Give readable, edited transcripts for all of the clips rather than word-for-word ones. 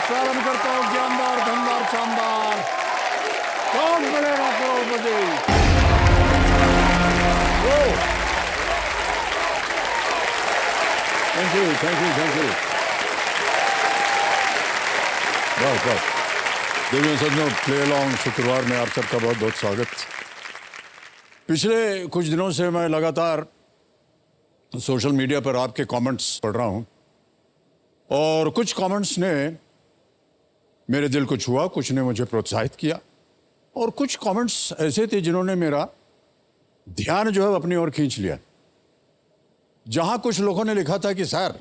प्रारंभ करता हूँ ज्ञानदार धनदार शानदार। Kaun Banega Crorepati? Thank you thank you thank you. बस बस देवियों सज्जनों, प्ले लॉन्ग शुक्रवार में आप सबका बहुत बहुत स्वागत। पिछले कुछ दिनों से मैं लगातार सोशल मीडिया पर आपके कमेंट्स पढ़ रहा हूं और कुछ कमेंट्स ने मेरे दिल को छुआ, कुछ ने मुझे प्रोत्साहित किया और कुछ कमेंट्स ऐसे थे जिन्होंने मेरा ध्यान जो है अपनी ओर खींच लिया। जहां कुछ लोगों ने लिखा था कि सर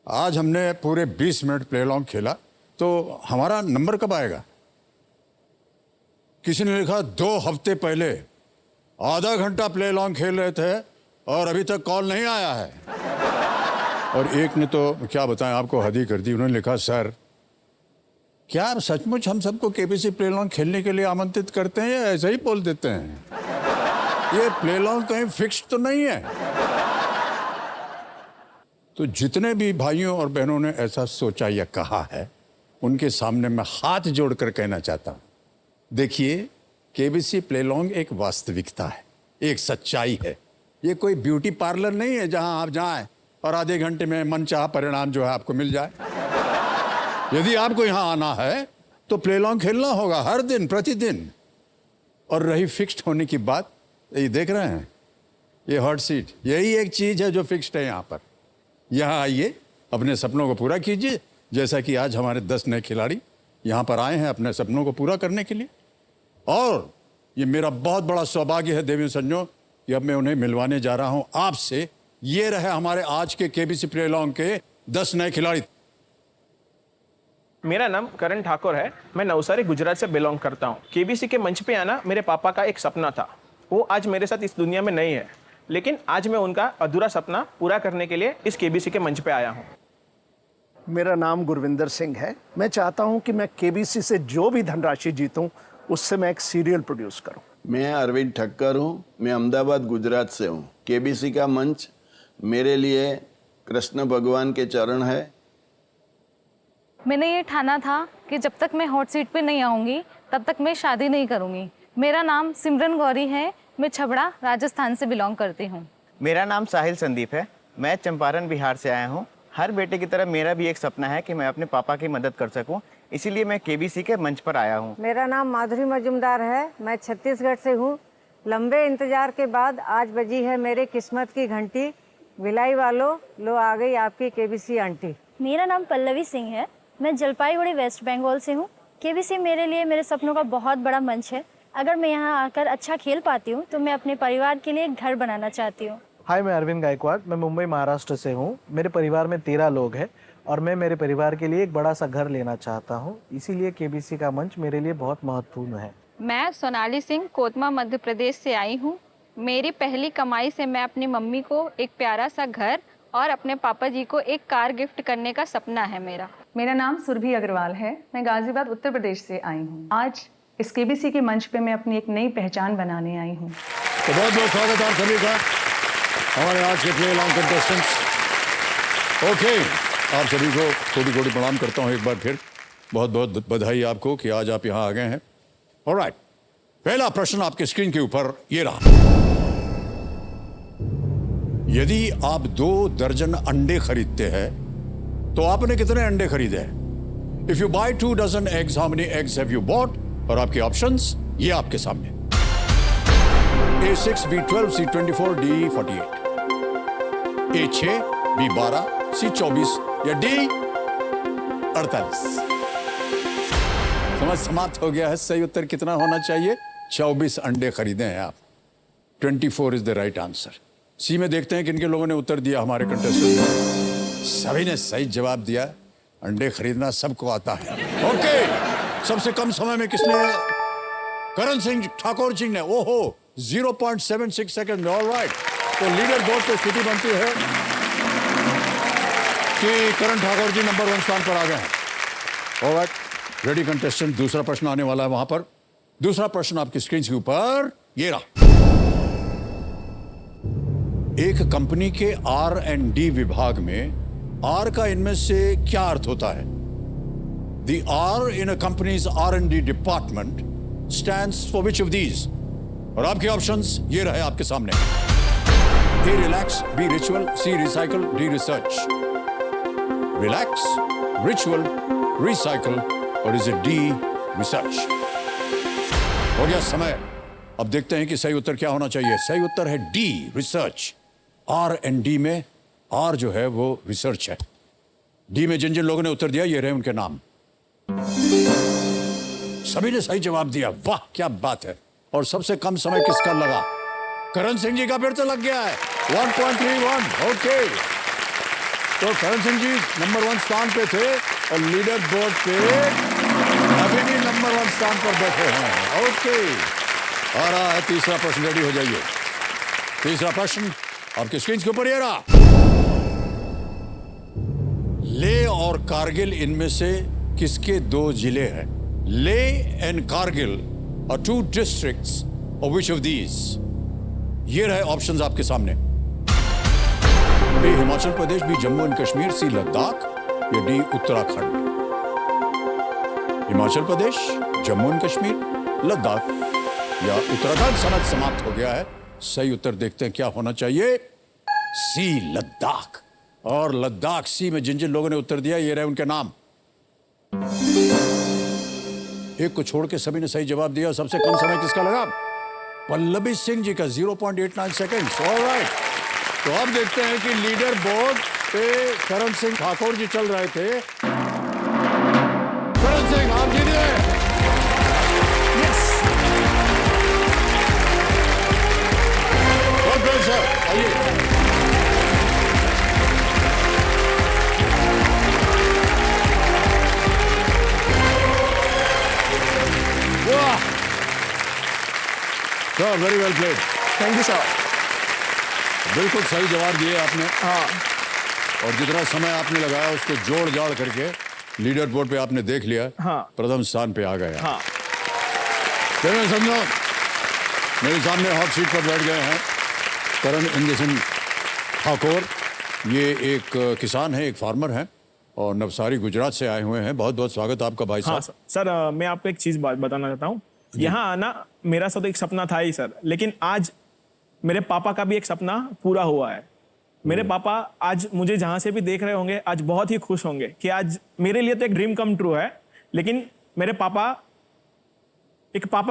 आज हमने पूरे 20 मिनट प्ले लॉन्ग खेला तो हमारा नंबर कब आएगा। किसी ने लिखा 2 हफ्ते पहले आधा घंटा प्ले लॉन्ग खेल रहे थे और अभी तक कॉल नहीं आया है। और एक ने तो क्या बताएं आपको, हद ही कर दी। उन्होंने लिखा सर क्या आप सचमुच हम सबको केबीसी प्ले लॉन्ग खेलने के लिए आमंत्रित करते हैं या ऐसे ही बोल देते हैं? ये प्ले लॉन्ग कहीं फिक्स तो नहीं है। तो जितने भी भाइयों और बहनों ने ऐसा सोचा या कहा है उनके सामने मैं हाथ जोड़कर कहना चाहता हूं, देखिए केबीसी प्ले लॉन्ग एक वास्तविकता है, एक सच्चाई है। ये कोई ब्यूटी पार्लर नहीं है जहां आप जाएं और आधे घंटे में मनचाहा परिणाम जो है आपको मिल जाए। यदि आपको यहां आना है तो प्ले लॉन्ग खेलना होगा हर दिन प्रतिदिन। और रही फिक्स्ड होने की बात, ये देख रहे हैं ये हॉट सीट, यही एक चीज है जो फिक्स्ड है। यहां पर यहां आइए, अपने सपनों को पूरा कीजिए। जैसा कि आज हमारे 10 नए खिलाड़ी यहां पर आए हैं अपने सपनों को पूरा करने के लिए। और ये मेरा बहुत बड़ा सौभाग्य है देवियों सज्जनों कि अब मैं उन्हें मिलवाने जा रहा हूं आपसे। ये रहे हमारे आज के केबीसी प्ले लॉन्ग के 10 नए खिलाड़ी। मेरा नाम करण ठाकुर है। मैं नवसारी गुजरात से बिलोंग करता हूँ। केबीसी के मंच पे आना मेरे पापा का एक सपना था। वो आज मेरे साथ इस दुनिया में नहीं है, लेकिन आज मैं उनका अधूरा सपना पूरा करने के लिए इस केबीसी के मंच पे आया हूँ। मेरा नाम गुरविंदर सिंह है। मैं चाहता हूं कि मैं केबीसी से जो भी धनराशि जीतूं उससे मैं एक सीरियल प्रोड्यूस करूं। मैं अरविंद ठक्कर हूँ। मैं अहमदाबाद गुजरात से हूँ। केबीसी का मंच मेरे लिए कृष्ण भगवान के चरण है। मैंने ये ठाना था कि जब तक मैं हॉट सीट पे नहीं आऊँगी तब तक मैं शादी नहीं करूँगी। मेरा नाम सिमरन गौरी है। मैं छबड़ा राजस्थान से बिलोंग करती हूँ। मेरा नाम साहिल संदीप है। मैं चंपारण बिहार से आया हूँ। हर बेटे की तरह मेरा भी एक सपना है कि मैं अपने पापा की मदद कर सकूं, इसीलिए मैं केबीसी के मंच पर आया हूं। मेरा नाम माधुरी मजुमदार है। मैं छत्तीसगढ़ से हूं। लंबे इंतजार के बाद आज बजी है मेरे किस्मत की घंटी। भिलाई वालों, लो आ गई आपकी केबीसी आंटी। मेरा नाम पल्लवी सिंह है। मैं जलपाईगुड़ी वेस्ट बंगाल से हूँ। केबीसी मेरे लिए मेरे सपनों का बहुत बड़ा मंच है। अगर मैं यहाँ आकर अच्छा खेल पाती हूँ तो मैं अपने परिवार के लिए एक घर बनाना चाहती हूँ। हाय, मैं अरविंद गायकवाड़। मैं मुंबई महाराष्ट्र से हूँ। मेरे परिवार में 13 लोग हैं और मैं मेरे परिवार के लिए एक बड़ा सा घर लेना चाहता हूँ, इसीलिए केबीसी का मंच मेरे लिए बहुत महत्वपूर्ण है। मैं सोनाली सिंह कोतमा मध्य प्रदेश से आई हूँ। मेरी पहली कमाई से मैं अपनी मम्मी को एक प्यारा सा घर और अपने पापा जी को एक कार गिफ्ट करने का सपना है मेरा। मेरा नाम सुरभि अग्रवाल है। मैं गाजियाबाद उत्तर प्रदेश से आई हूँ। आज इस केबीसी के मंच पे मैं अपनी एक नई पहचान बनाने आई हूँ। तो बहुत बहुत स्वागत आप सभी का हमारे आज के प्ले लॉन्ग कंटेस्टेंट्स। ओके, आप सभी को कोटि कोटि प्रणाम करता हूं एक बार फिर। बहुत बहुत बधाई आपको कि आज आप यहां आ गए हैं। ऑलराइट, पहला प्रश्न आपके स्क्रीन के ऊपर ये रहा। यदि आप 2 दर्जन अंडे खरीदते हैं तो आपने कितने अंडे खरीदे हैं? If you buy 2 dozen eggs, how many eggs have you bought? और आपके ऑप्शंस ये आपके सामने। A6, B12, C24, D48, A6, B12, C24 या D48। समझ समाप्त हो गया है। सही उत्तर कितना होना चाहिए? 24 अंडे खरीदे हैं आप। 24 इज द राइट आंसर। सी में देखते हैं किन लोगों ने उत्तर दिया हमारे कंटेस्टेंट ने। सभी ने सही जवाब दिया। अंडे खरीदना सबको आता है। ओके, सबसे कम समय में किसने? करण सिंह ठाकुर सिंह ने। ओहो, 0.76 सेकंड। ऑलराइट, तो लीडर बोर्ड पे स्थिति बनती है कि करण ठाकुर जी नंबर 1 स्थान पर आ गए हैं। ऑलराइट, रेडी कंटेस्टेंट, दूसरा प्रश्न आने वाला है वहां पर। दूसरा प्रश्न आपकी स्क्रीन के ऊपर ये रहा। एक कंपनी के R&D विभाग में R का इनमें से क्या अर्थ होता है? The R in a company's R&D department stands for which of these? और आपके ऑप्शंस ये रहे आपके सामने. A. Relax, B. Ritual, C. Recycle, D. Research. Relax, Ritual, Recycle, और is it D. Research? हो गया समय. अब देखते हैं कि सही उत्तर क्या होना चाहिए. सही उत्तर है D. Research. R&D में R जो है वो रिसर्च है. D में जिन जिन लोगों ने उत्तर दिया ये रहे उनके नाम. सभी ने सही जवाब दिया. वाह क्या बात है. और सबसे कम समय किसका लगा? करण सिंह जी का फिर से लग गया है. 1.31. ओके, तो करण सिंह जी नंबर 1 स्थान पे थे और लीडर बोर्ड पे अभी भी नंबर 1 स्थान पर बैठे हैं. ओके, आ रहा है तीसरा प्रश्न. रेडी हो जाइए. तीसरा प्रश्न आपके स्क्रीन के ऊपर ये रहा. लेह और कारगिल इनमें से किसके 2 जिले हैं? Leh and Kargil are 2 districts of which of these? ये रहे ऑप्शंस आपके सामने. A. Himachal Pradesh, B. Jammu and Kashmir, C. Ladakh, या डी. उत्तराखंड. हिमाचल प्रदेश, जम्मू एंड कश्मीर, लद्दाख या उत्तराखंड. समय समाप्त हो गया है. सही उत्तर देखते हैं क्या होना चाहिए. सी. लद्दाख. और लद्दाख सी में जिन जिन लोगों ने उत्तर दिया ये रहे उनके नाम. एक को छोड़ के सभी ने सही जवाब दिया. सबसे कम समय किसका लगा? पल्लवी सिंह जी का 0.89 सेकेंड्स. ऑलराइट, तो अब देखते हैं कि लीडर बोर्ड पे करण सिंह ठाकुर जी चल रहे थे. करण सिंह आप जीत गए. सर आइए. वाह sir, very well played. Thank you sir. बिल्कुल सही जवाब दिए आपने. हाँ, और जितना समय आपने लगाया उसको जोड़ जाड़ करके लीडर बोर्ड पे आपने देख लिया. हाँ, प्रथम स्थान पे आ गए. हाँ, समझो मेरे सामने हॉट सीट पर बैठ गए हैं करण इंद्र सिंह ठाकुर. ये एक किसान है, एक फार्मर है और नवसारी गुजरात से आए हुए हैं. बहुत बहुत स्वागत आपका भाई साहब. हाँ, सर मैं आपको एक चीज़ बताना चाहता हूँ. यहाँ आना मेरा तो एक सपना था ही सर, लेकिन आज मेरे पापा का भी एक सपना पूरा हुआ है. मेरे पापा आज मुझे जहाँ से भी देख रहे होंगे आज बहुत ही खुश होंगे कि आज मेरे लिए तो एक ड्रीम कम ट्रू है, लेकिन मेरे पापा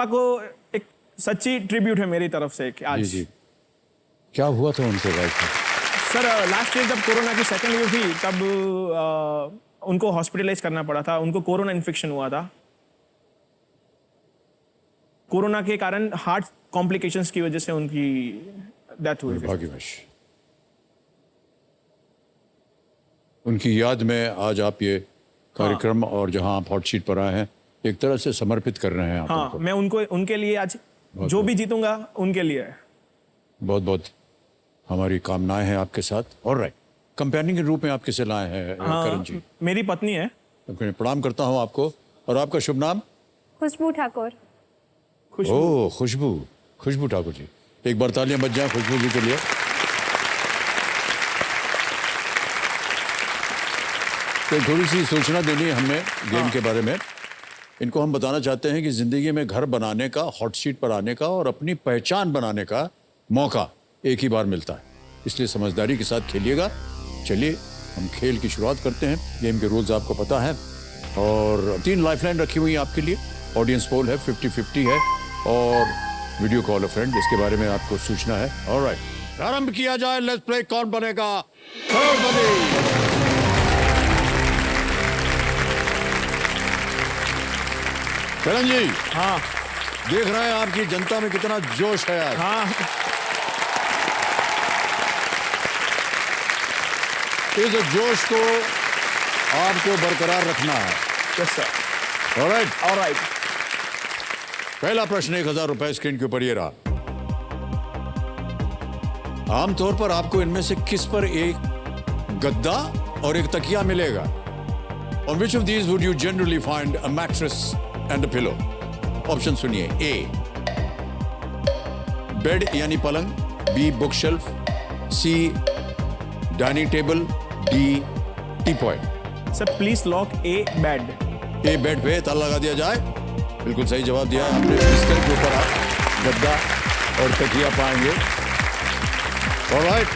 को एक सच्ची ट्रिब्यूट है मेरी तरफ से कि आज. जी जी, क्या हुआ था उनसे भाई सर? लास्ट ईयर जब कोरोना की सेकेंड वेव थी तब उनको हॉस्पिटलाइज करना पड़ा था. उनको कोरोना इन्फेक्शन हुआ था. कोरोना के कारण हार्ट कॉम्प्लिकेशंस की वजह से उनकी डेथ हुई. भाग्यवश उनकी याद में आज आप ये कार्यक्रम और जहां आप हॉट सीट पर आए हैं एक तरह से समर्पित कर रहे हैं आप. हाँ, मैं उनके लिए आज जो भी जीतूंगा उनके लिए. बहुत बहुत हमारी कामनाएं हैं आपके साथ. ऑलराइट, कंपेनियन के रूप में आप किसे लाए हैं करण जी? मेरी पत्नी है. प्रणाम करता हूं आपको. और आपका शुभ नाम? खुशबू ठाकुर. ओह, खुशबू ठाकुर जी. एक बार तालियां बज जाएं खुशबू जी के लिए. तो थोड़ी सी सूचना देनी है हमें गेम के बारे में. इनको हम बताना चाहते हैं कि जिंदगी में घर बनाने का, हॉट सीट पर आने का और अपनी पहचान बनाने का मौका एक ही बार मिलता है, इसलिए समझदारी के साथ खेलिएगा. चलिए हम खेल की शुरुआत करते हैं. गेम के रूल्स आपको पता है और 3 लाइफलाइन रखी हुई है आपके लिए. ऑडियंस पोल है, 50-50 है और वीडियो कॉल अ फ्रेंड, इसके बारे में आपको सूचना है. ऑलराइट, प्रारंभ किया जाए. Let's play. कौन बनेगा करोड़पति? करण जी, हाँ, देख रहे हैं आपकी जनता में कितना जोश है आज. हाँ, इस जोश को आपको बरकरार रखना है. Yes sir. ऑलराइट. पहला प्रश्न 1000 रुपए स्क्रीन के ऊपर ये रहा. आमतौर पर आपको इनमें से किस पर एक गद्दा और एक तकिया मिलेगा? On which of these would you generally find a mattress and a pillow? Option सुनिए. ए बेड यानी पलंग, B book shelf, C dining table, D teapoy. Sir please lock A bed. A bed पे ताला लगा दिया जाए। बिल्कुल सही जवाब दिया है आपने। बिस्तर के ऊपर आप गद्दा और तकिया पाएंगे। ऑलराइट,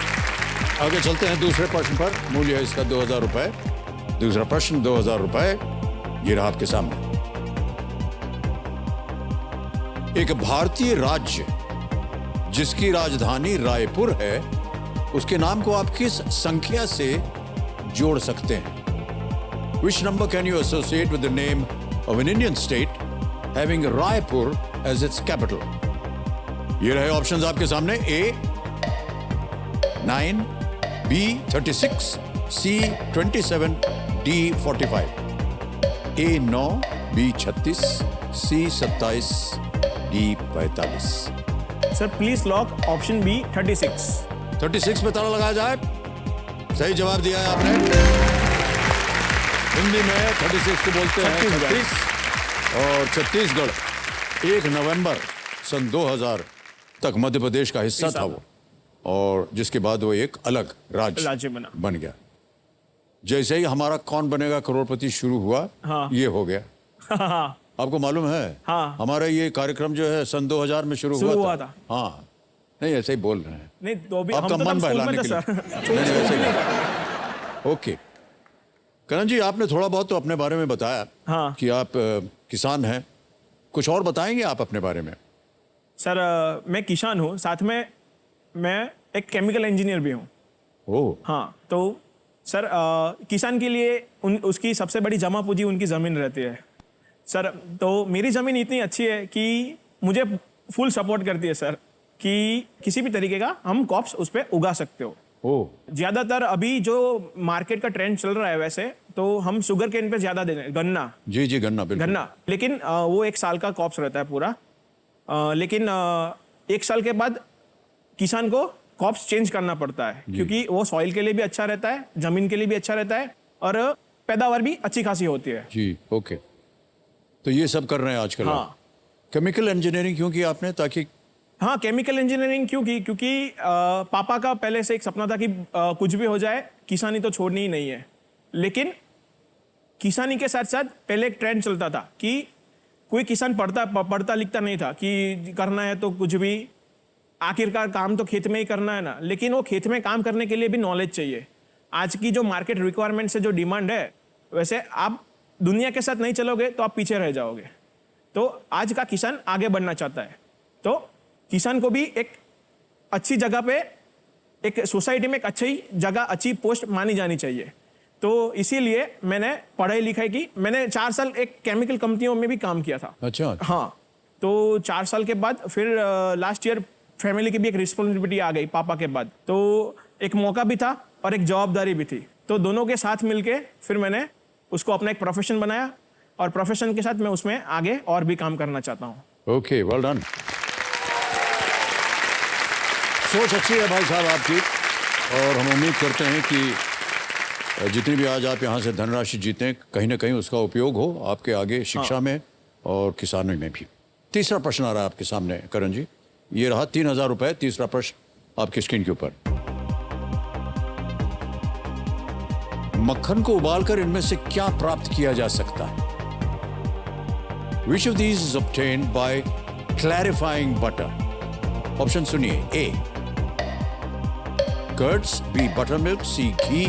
आगे चलते हैं दूसरे प्रश्न पर। मूल्य है इसका 2000 रुपए। दूसरा प्रश्न 2000 रुपए, ये रहा आपके सामने। एक भारतीय राज्य जिसकी राजधानी रायपुर है, उसके नाम को आप किस संख्या से जोड़ सकते हैं? Which number can you associate with the name of an Indian state having Raipur as its capital? ये रहे ऑप्शंस आपके सामने। A 9, B 36, C 27, D 45। A 9, B 36, C 27, D 45। Sir please lock option B 36। 36 पे ताला लगाया जाए। सही जवाब दिया है आपने। हिंदी में 36 को बोलते हैं छत्तीस, और छत्तीसगढ़ 1 नवंबर सन 2000 तक मध्य प्रदेश का हिस्सा था वो, और जिसके बाद वो एक अलग राज्य बन गया। जैसे ही हमारा कौन बनेगा करोड़पति शुरू हुआ, हाँ। ये हो गया। आपको मालूम है? हाँ। हमारा ये कार्यक्रम जो है सन 2000 में शुरू हुआ था। हाँ, नहीं ऐसे ही बोल रहे हैं। नहीं तो भी आपका हम तो मन तब स्कूल बहलाने में के थे लिए। सर। नहीं, नहीं, वैसे ही। ओके करण जी, आपने थोड़ा बहुत तो अपने बारे में बताया। हाँ। कि आप किसान हैं। कुछ और बताएंगे आप अपने बारे में? सर मैं किसान हूँ, साथ में मैं एक केमिकल इंजीनियर भी हूँ। ओह। हाँ, तो सर किसान के लिए उसकी सबसे बड़ी जमा पूंजी उनकी ज़मीन रहती है। सर तो मेरी ज़मीन इतनी अच्छी है कि मुझे फुल सपोर्ट करती है सर, कि किसी भी तरीके का हम क्रॉप्स उस पर उगा सकते हो। ज़्यादातर अभी जो मार्केट का ट्रेंड चल रहा है, वैसे तो हम शुगर केन पे ज़्यादा दे रहे हैं, गन्ना। जी, गन्ना, बिल्कुल गन्ना। लेकिन वो 1 साल का क्रॉप्स रहता है पूरा। लेकिन 1 साल के बाद किसान को क्रॉप्स चेंज करना पड़ता है, क्योंकि वो सॉइल के लिए भी अच्छा रहता है, जमीन के लिए भी अच्छा रहता है, और पैदावार भी अच्छी खासी होती है। जी, ओके। तो ये सब कर रहे हैं आजकल। हाँ। केमिकल इंजीनियरिंग क्यों की आपने? ताकि हाँ, केमिकल इंजीनियरिंग क्यों की? क्योंकि पापा का पहले से एक सपना था कि कुछ भी हो जाए किसानी तो छोड़नी ही नहीं है। लेकिन किसानी के साथ साथ पहले एक ट्रेंड चलता था कि कोई किसान पढ़ता लिखता नहीं था, कि करना है तो कुछ भी, आखिरकार काम तो खेत में ही करना है ना। लेकिन वो खेत में काम करने के लिए भी नॉलेज चाहिए। आज की जो मार्केट रिक्वायरमेंट से जो डिमांड है, वैसे आप दुनिया के साथ नहीं चलोगे तो आप पीछे रह जाओगे। तो आज का किसान आगे बढ़ना चाहता है, तो किसान को भी एक अच्छी जगह पे, एक सोसाइटी में एक अच्छी जगह, अच्छी पोस्ट मानी जानी चाहिए। तो इसीलिए मैंने पढ़ाई लिखाई की। मैंने 4 साल एक केमिकल कंपनियों में भी काम किया था। अच्छा। हाँ, तो 4 साल के बाद फिर लास्ट ईयर फैमिली की भी एक रिस्पॉन्सिबिलिटी आ गई पापा के बाद, तो एक मौका भी था और एक जवाबदारी भी थी। तो दोनों के साथ मिलके फिर मैंने उसको अपना एक प्रोफेशन बनाया, और प्रोफेशन के साथ मैं उसमें आगे और भी काम करना चाहता हूँ। Okay, well done. सोच अच्छी है भाई साहब आपकी, और हम उम्मीद करते हैं कि जितनी भी आज आप यहाँ से धनराशि जीतें, कहीं ना कहीं उसका उपयोग हो आपके आगे शिक्षा में और किसानी में भी। तीसरा प्रश्न आ रहा है आपके सामने करण जी। ये रहा 3000 रुपए। तीसरा प्रश्न आपकी स्क्रीन के ऊपर। मक्खन को उबालकर इनमें से क्या प्राप्त किया जा सकता है? Which of these is obtained by clarifying butter? Option सुनिए। A curds, B buttermilk, C घी,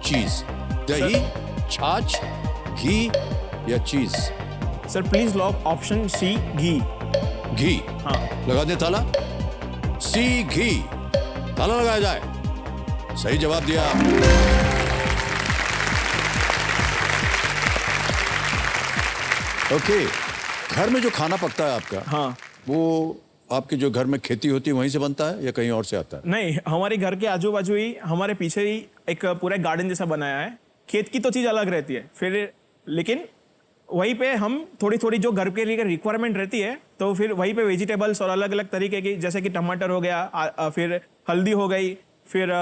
चीज। दही, छाछ, घी या cheese? Sir please lock option C, घी। घी। हाँ। लगा दे ताला। C घी, ताला लगाया जाए। सही जवाब दिया आपने। ओके, घर में जो खाना पकता है आपका, हाँ, वो आपके जो घर में खेती होती है वहीं से बनता है या कहीं और से आता है? नहीं, हमारे घर के आजू बाजू ही, हमारे पीछे ही एक पूरा गार्डन जैसा बनाया है। खेत की तो चीज़ अलग रहती है फिर, लेकिन वहीं पे हम थोड़ी थोड़ी जो घर के लिए रिक्वायरमेंट रहती है, तो फिर वहीं पे वेजिटेबल्स और अलग अलग तरीके की, जैसे कि टमाटर हो गया, फिर हल्दी हो गई, फिर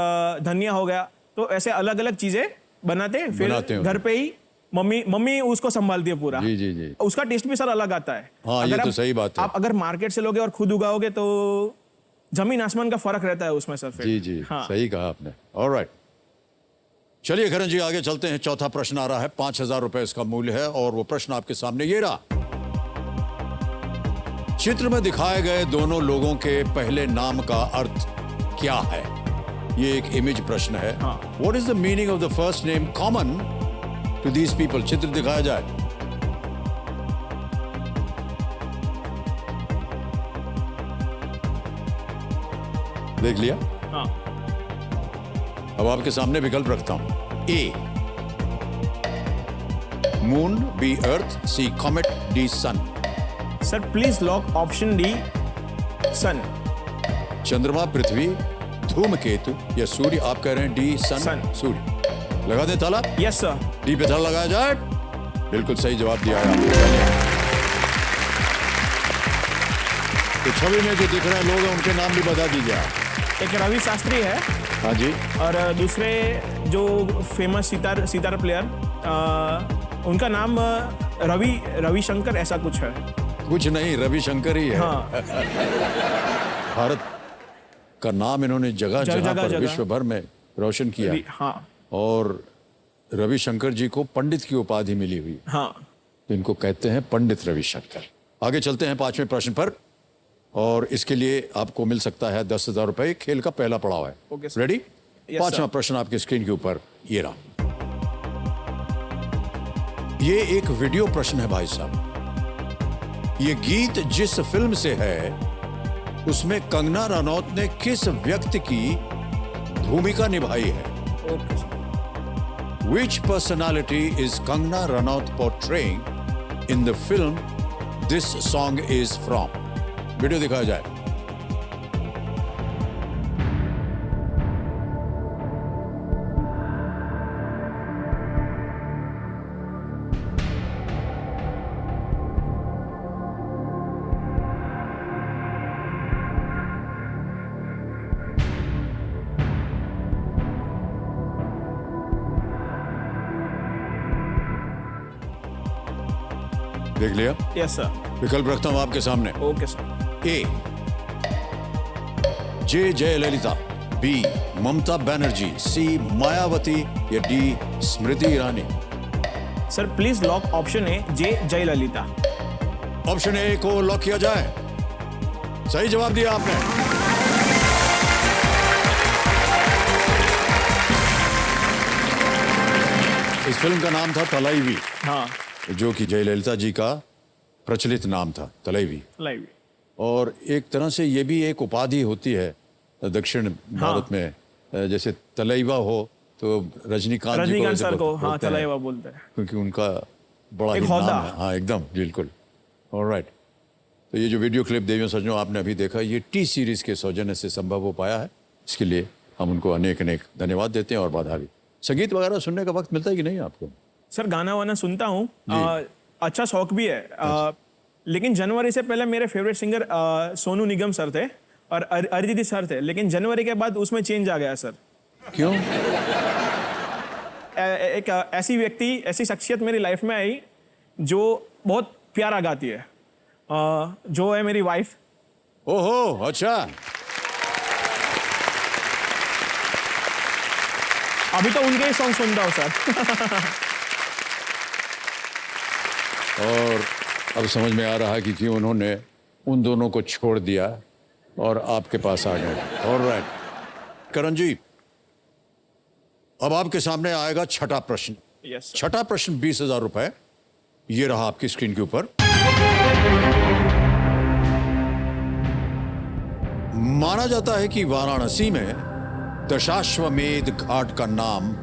धनिया हो गया, तो ऐसे अलग अलग चीज़ें बनाते फिर घर पे ही मम्मी उसको संभालती है पूरा। जी जी जी। उसका टेस्ट भी सर अलग आता है। हाँ, ये तो सही बात है। आप अगर मार्केट से लोगे और खुद उगाओगे तो जमीन आसमान का फर्क रहता है उसमें सर। जी जी, हाँ। सही कहा आपने। ऑलराइट, चलिए करण जी आगे चलते हैं। चौथा प्रश्न आ रहा है, 5,000 रुपए इसका मूल्य है और वो प्रश्न आपके सामने ये रहा। चित्र में दिखाए गए दोनों लोगों के पहले नाम का अर्थ क्या है? ये एक इमेज प्रश्न है। What is the meaning of the first name common to these people? चित्र दिखाया जाए। देख लिया? हाँ। अब आपके सामने विकल्प रखता हूं। A moon, B earth, C comet, D sun. Sir please lock option D, sun. चंद्रमा, पृथ्वी, धूमकेतु या सूर्य? आप कह रहे हैं डी सन। सूर्य। लगा दें ताला? Yes sir. डी पे ताला लगाया जाए। बिल्कुल सही जवाब दिया है आपने। तो छवि में जो दिख रहे लोग हैं उनके नाम भी बता दीजिए आप। एक रवि शास्त्री है। हाँ जी। और दूसरे जो फेमस सितार प्लेयर, उनका नाम रविशंकर ऐसा कुछ है। कुछ नहीं, रविशंकर ही है। हाँ। भारत का नाम इन्होंने जगह जगह पर विश्व भर में रोशन किया। हाँ। और रविशंकर जी को पंडित की उपाधि मिली हुई। हाँ। तो इनको कहते हैं पंडित रविशंकर। आगे चलते हैं 5वें प्रश्न पर और इसके लिए आपको मिल सकता है 10,000 रुपए। खेल का पहला पड़ाव है। रेडी? 5वां प्रश्न आपके स्क्रीन के ऊपर ये रहा। ये एक वीडियो प्रश्न है भाई साहब। ये गीत जिस फिल्म से है उसमें कंगना रनौत ने किस व्यक्ति की भूमिका निभाई है? Which personality is Kangna Ranaut portraying in the film this song is from? Video दिखाया जाए। देख लिया? Yes sir. विकल्प रखता हूं आपके सामने। Okay sir. A J Jayalalithaa, B Mamata Banerjee, C Mayawati या D Smriti Irani? Sir please lock option A, J Jayalalithaa. Option A को लॉक किया जाए। सही जवाब दिया आपने। इस फिल्म का नाम था तलैवी। हाँ। जो कि जयललिता जी का प्रचलित नाम था, तलैवी। और एक तरह से ये भी एक उपाधि होती है दक्षिण भारत में। जैसे तलैवा हो तो रजनीकांत सर को हाँ तलैवा बोलते हैं क्योंकि उनका बड़ा ही नाम है। हाँ एकदम बिल्कुल। ऑलराइट। तो ये जो वीडियो क्लिप देवियों सज्जनों आपने अभी देखा, ये टी सीरीज के सौजन्य से संभव हो पाया है। इसके लिए हम उनको अनेक अनेक धन्यवाद देते हैं और बधाई भी। संगीत वगैरह सुनने का वक्त मिलता है कि नहीं आपको? सर गाना वाना सुनता हूँ, अच्छा शौक भी है। लेकिन जनवरी से पहले मेरे favourite singer Sonu Nigam sir थे और अरिजीत सर थे, लेकिन जनवरी के बाद उसमें चेंज आ गया सर। क्यों? एक ऐसी शख्सियत मेरी लाइफ में आई जो बहुत प्यारा गाती है, जो है मेरी वाइफ। ओहो अच्छा। अभी तो उनके ही सॉन्ग सुनता हूँ सर। और अब समझ में आ रहा है कि क्यों उन्होंने उन दोनों को छोड़ दिया और आपके पास आ गए। ऑलराइट करण जी, अब आपके सामने आएगा छठा प्रश्न। यस। छठा प्रश्न 20,000 रुपए। ये रहा आपकी स्क्रीन के ऊपर। माना जाता है कि वाराणसी में दशाश्वमेध घाट का नाम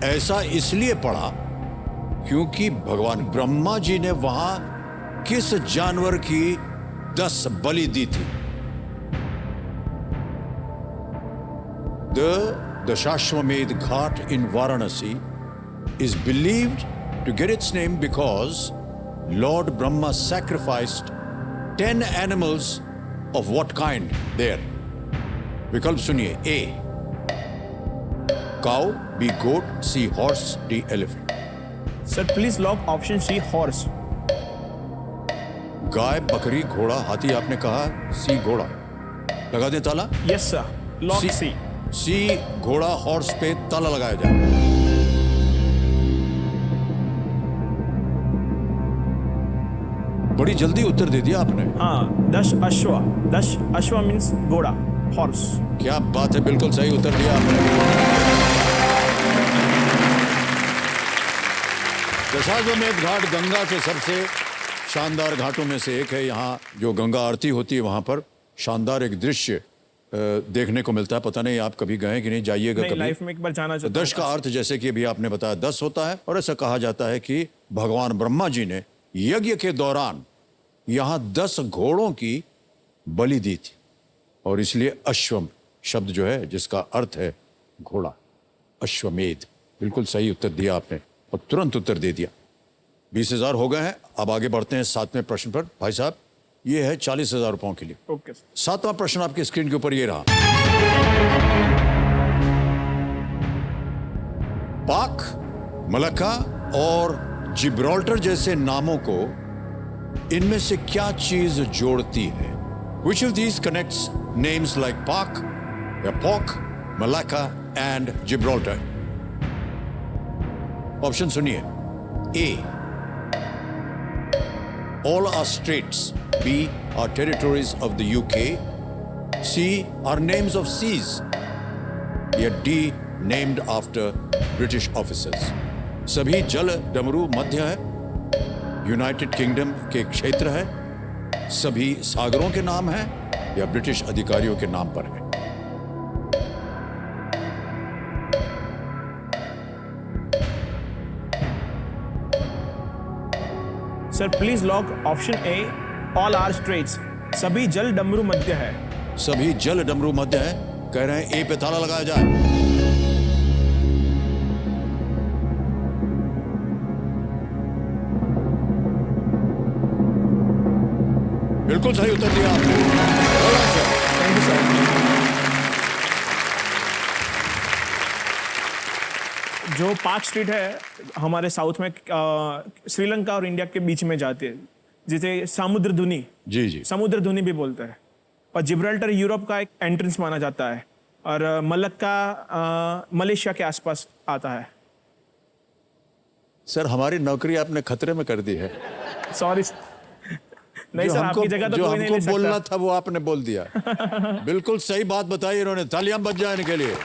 ऐसा इसलिए पड़ा क्योंकि भगवान ब्रह्मा जी ने वहां किस जानवर की 10 बलि दी थी? The Dashashwamedh Ghat in Varanasi is believed to get its name because Lord Brahma sacrificed 10 animals of what kind there? विकल्प सुनिए। A cow, B goat, C horse, D elephant। Sir please lock option C, horse. गाय, बकरी, घोड़ा, हाथी आपने कहा, सी घोड़ा। लगा दें ताला? यस सर, लॉक सी। सी घोड़ा हॉर्स पे ताला लगाया जाए। बड़ी जल्दी उत्तर दे दिया आपने। हाँ, दश अश्व मीन्स घोड़ा, हॉर्स। क्या बात है, बिल्कुल सही उत्तर दिया आपने। दशाश्वमेध घाट गंगा के सबसे शानदार घाटों में से एक है। यहाँ जो गंगा आरती होती है वहां पर शानदार एक दृश्य देखने को मिलता है। पता नहीं आप कभी गए कि नहीं, जाइएगा कभी। लाइफ में एक बार जाना चाहता हूं। दश का अर्थ जैसे कि अभी आपने बताया 10 होता है, और ऐसा कहा जाता है कि भगवान ब्रह्मा जी ने यज्ञ के दौरान यहाँ 10 घोड़ों की बलि दी थी, और इसलिए अश्वम शब्द जो है जिसका अर्थ है घोड़ा, अश्वमेध। बिल्कुल सही उत्तर दिया आपने और तुरंत उत्तर दे दिया। 20,000 हो गए हैं। अब आगे बढ़ते हैं 7वें प्रश्न पर। भाई साहब, ये है 40,000 रुपयों के लिए। Okay sir. 7वां प्रश्न आपकी स्क्रीन के ऊपर ये रहा। पाक, मलक्का और जिब्राल्टर जैसे नामों को इनमें से क्या चीज जोड़ती है? Which of these connects names like Pak, Pok, Malacca and Gibraltar? Option सुनिए। A, all are straits. B, are territories of the UK. C, are names of seas. या D, named after British officers. सभी जल डमरू मध्य है, United kingdom के क्षेत्र है, सभी सागरों के नाम हैं, या ब्रिटिश अधिकारियों के नाम पर है? Sir please lock option A, all are straits. सभी जल डमरू मध्य है। सभी जल डमरू मध्य है। कह रहे हैं ए पे ताला लगाया जाए। बिल्कुल सही उत्तर दिया आपने। Thank you sir. जो पाक स्ट्रीट है हमारे साउथ में श्रीलंका और इंडिया के बीच में जाती है, जिसे समुद्र धुनी, जी समुद्र धुनी भी बोलते हैं। और जिब्राल्टर यूरोप का एक एंट्रेंस माना जाता है, और मलक्का मलेशिया के आसपास आता है। सर, हमारी नौकरी आपने खतरे में कर दी है। सॉरी नहीं सर, आपकी जगह तो जो कोई नहीं ले हमको सकता। बोलना था वो आपने बोल दिया। बिल्कुल सही बात बताई इन्होंने। तालियां बज जाए इनके लिए।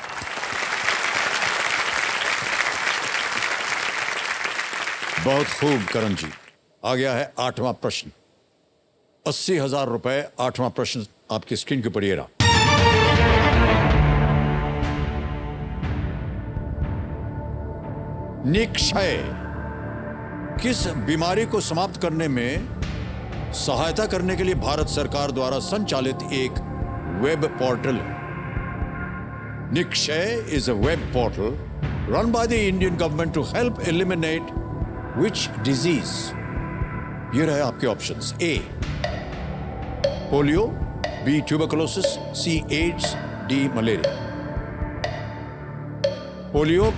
बहुत खूब करण जी। आ गया है 8वां प्रश्न। 80,000 रुपए। 8वां प्रश्न आपकी स्क्रीन के ऊपर ये रहा। निक्षय किस बीमारी को समाप्त करने में सहायता करने के लिए भारत सरकार द्वारा संचालित एक वेब पोर्टल है? Nikshay is a web portal run by the Indian government to help eliminate which disease? ये रहे आपके options. A, polio, B, tuberculosis, C, AIDS, D, malaria. Polio,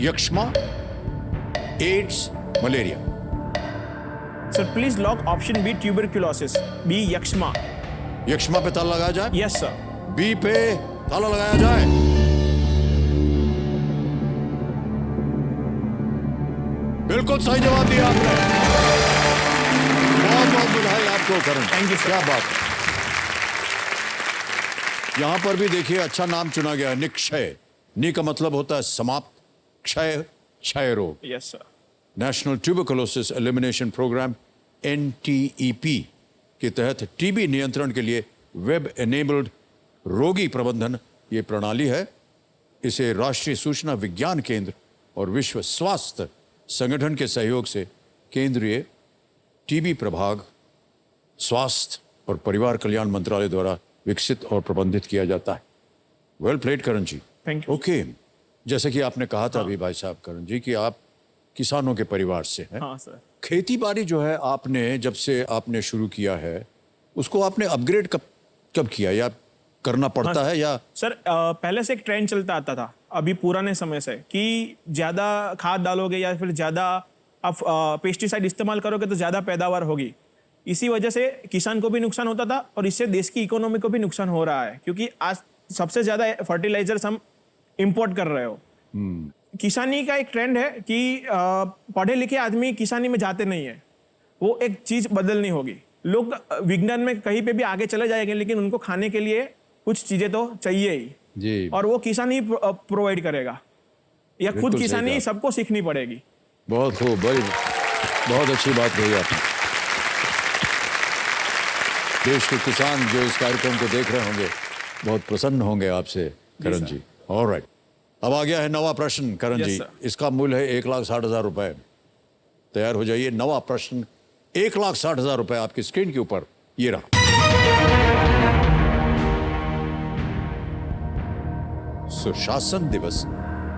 यक्ष्मा, AIDS, malaria. Sir please lock option B, tuberculosis. B, यक्ष्मा। यक्ष्मा पे ताला लगाया जाए? Yes sir. बी पे ताला लगाया जाए। बिल्कुल सही जवाब दिया आपने। बहुत बहुत बधाई आपको करण। Thank you sir. क्या बात है। यहां पर भी देखिए अच्छा नाम चुना गया है, निक्षय। नि का मतलब होता है समाप्त, क्षय क्षय रोग। Yes sir. National tuberculosis elimination programme NTEP के तहत टीबी नियंत्रण के लिए वेब एनेबल्ड रोगी प्रबंधन ये प्रणाली है। इसे राष्ट्रीय सूचना विज्ञान केंद्र और विश्व स्वास्थ्य संगठन के सहयोग से केंद्रीय टीबी प्रभाग, स्वास्थ्य और परिवार कल्याण मंत्रालय द्वारा विकसित और प्रबंधित किया जाता है। Well played Karan ji. Thank you. Okay, जैसे कि आपने कहा था अभी भाई साहब करण जी कि आप किसानों के परिवार से हैं। हाँ सर। खेती बाड़ी जो है आपने जब से आपने शुरू किया है उसको आपने अपग्रेड कब किया, या करना पड़ता है या? सर पहले से एक ट्रेंड चलता आता था अभी पुराने समय से कि ज़्यादा खाद डालोगे या फिर ज़्यादा आप पेस्टिसाइड इस्तेमाल करोगे तो ज़्यादा पैदावार होगी। इसी वजह से किसान को भी नुकसान होता था और इससे देश की इकोनॉमी को भी नुकसान हो रहा है, क्योंकि आज सबसे ज़्यादा फर्टिलाइजर्स हम इंपोर्ट कर रहे हो। किसानी का एक ट्रेंड है कि पढ़े लिखे आदमी किसानी में जाते नहीं है, वो एक चीज बदलनी होगी। लोग विज्ञान में कहीं पे भी आगे चले जाएंगे, लेकिन उनको खाने के लिए कुछ चीजें तो चाहिए ही जी। और वो किसान ही प्रोवाइड करेगा, या खुद बिल्कुल सही किसानी कहा। सबको सीखनी पड़ेगी। बहुत खूब, बहुत अच्छी बात कही आपने। देश के किसान जो इस कार्यक्रम को देख रहे होंगे बहुत प्रसन्न होंगे आपसे करण जी। ऑलराइट, अब आ गया है नवा प्रश्न करण Yes, जी। sir. इसका मूल्य है 1,60,000 रुपए। तैयार हो जाइए। नवा प्रश्न 1,60,000 रुपए आपकी स्क्रीन के ऊपर ये रहा। सुशासन दिवस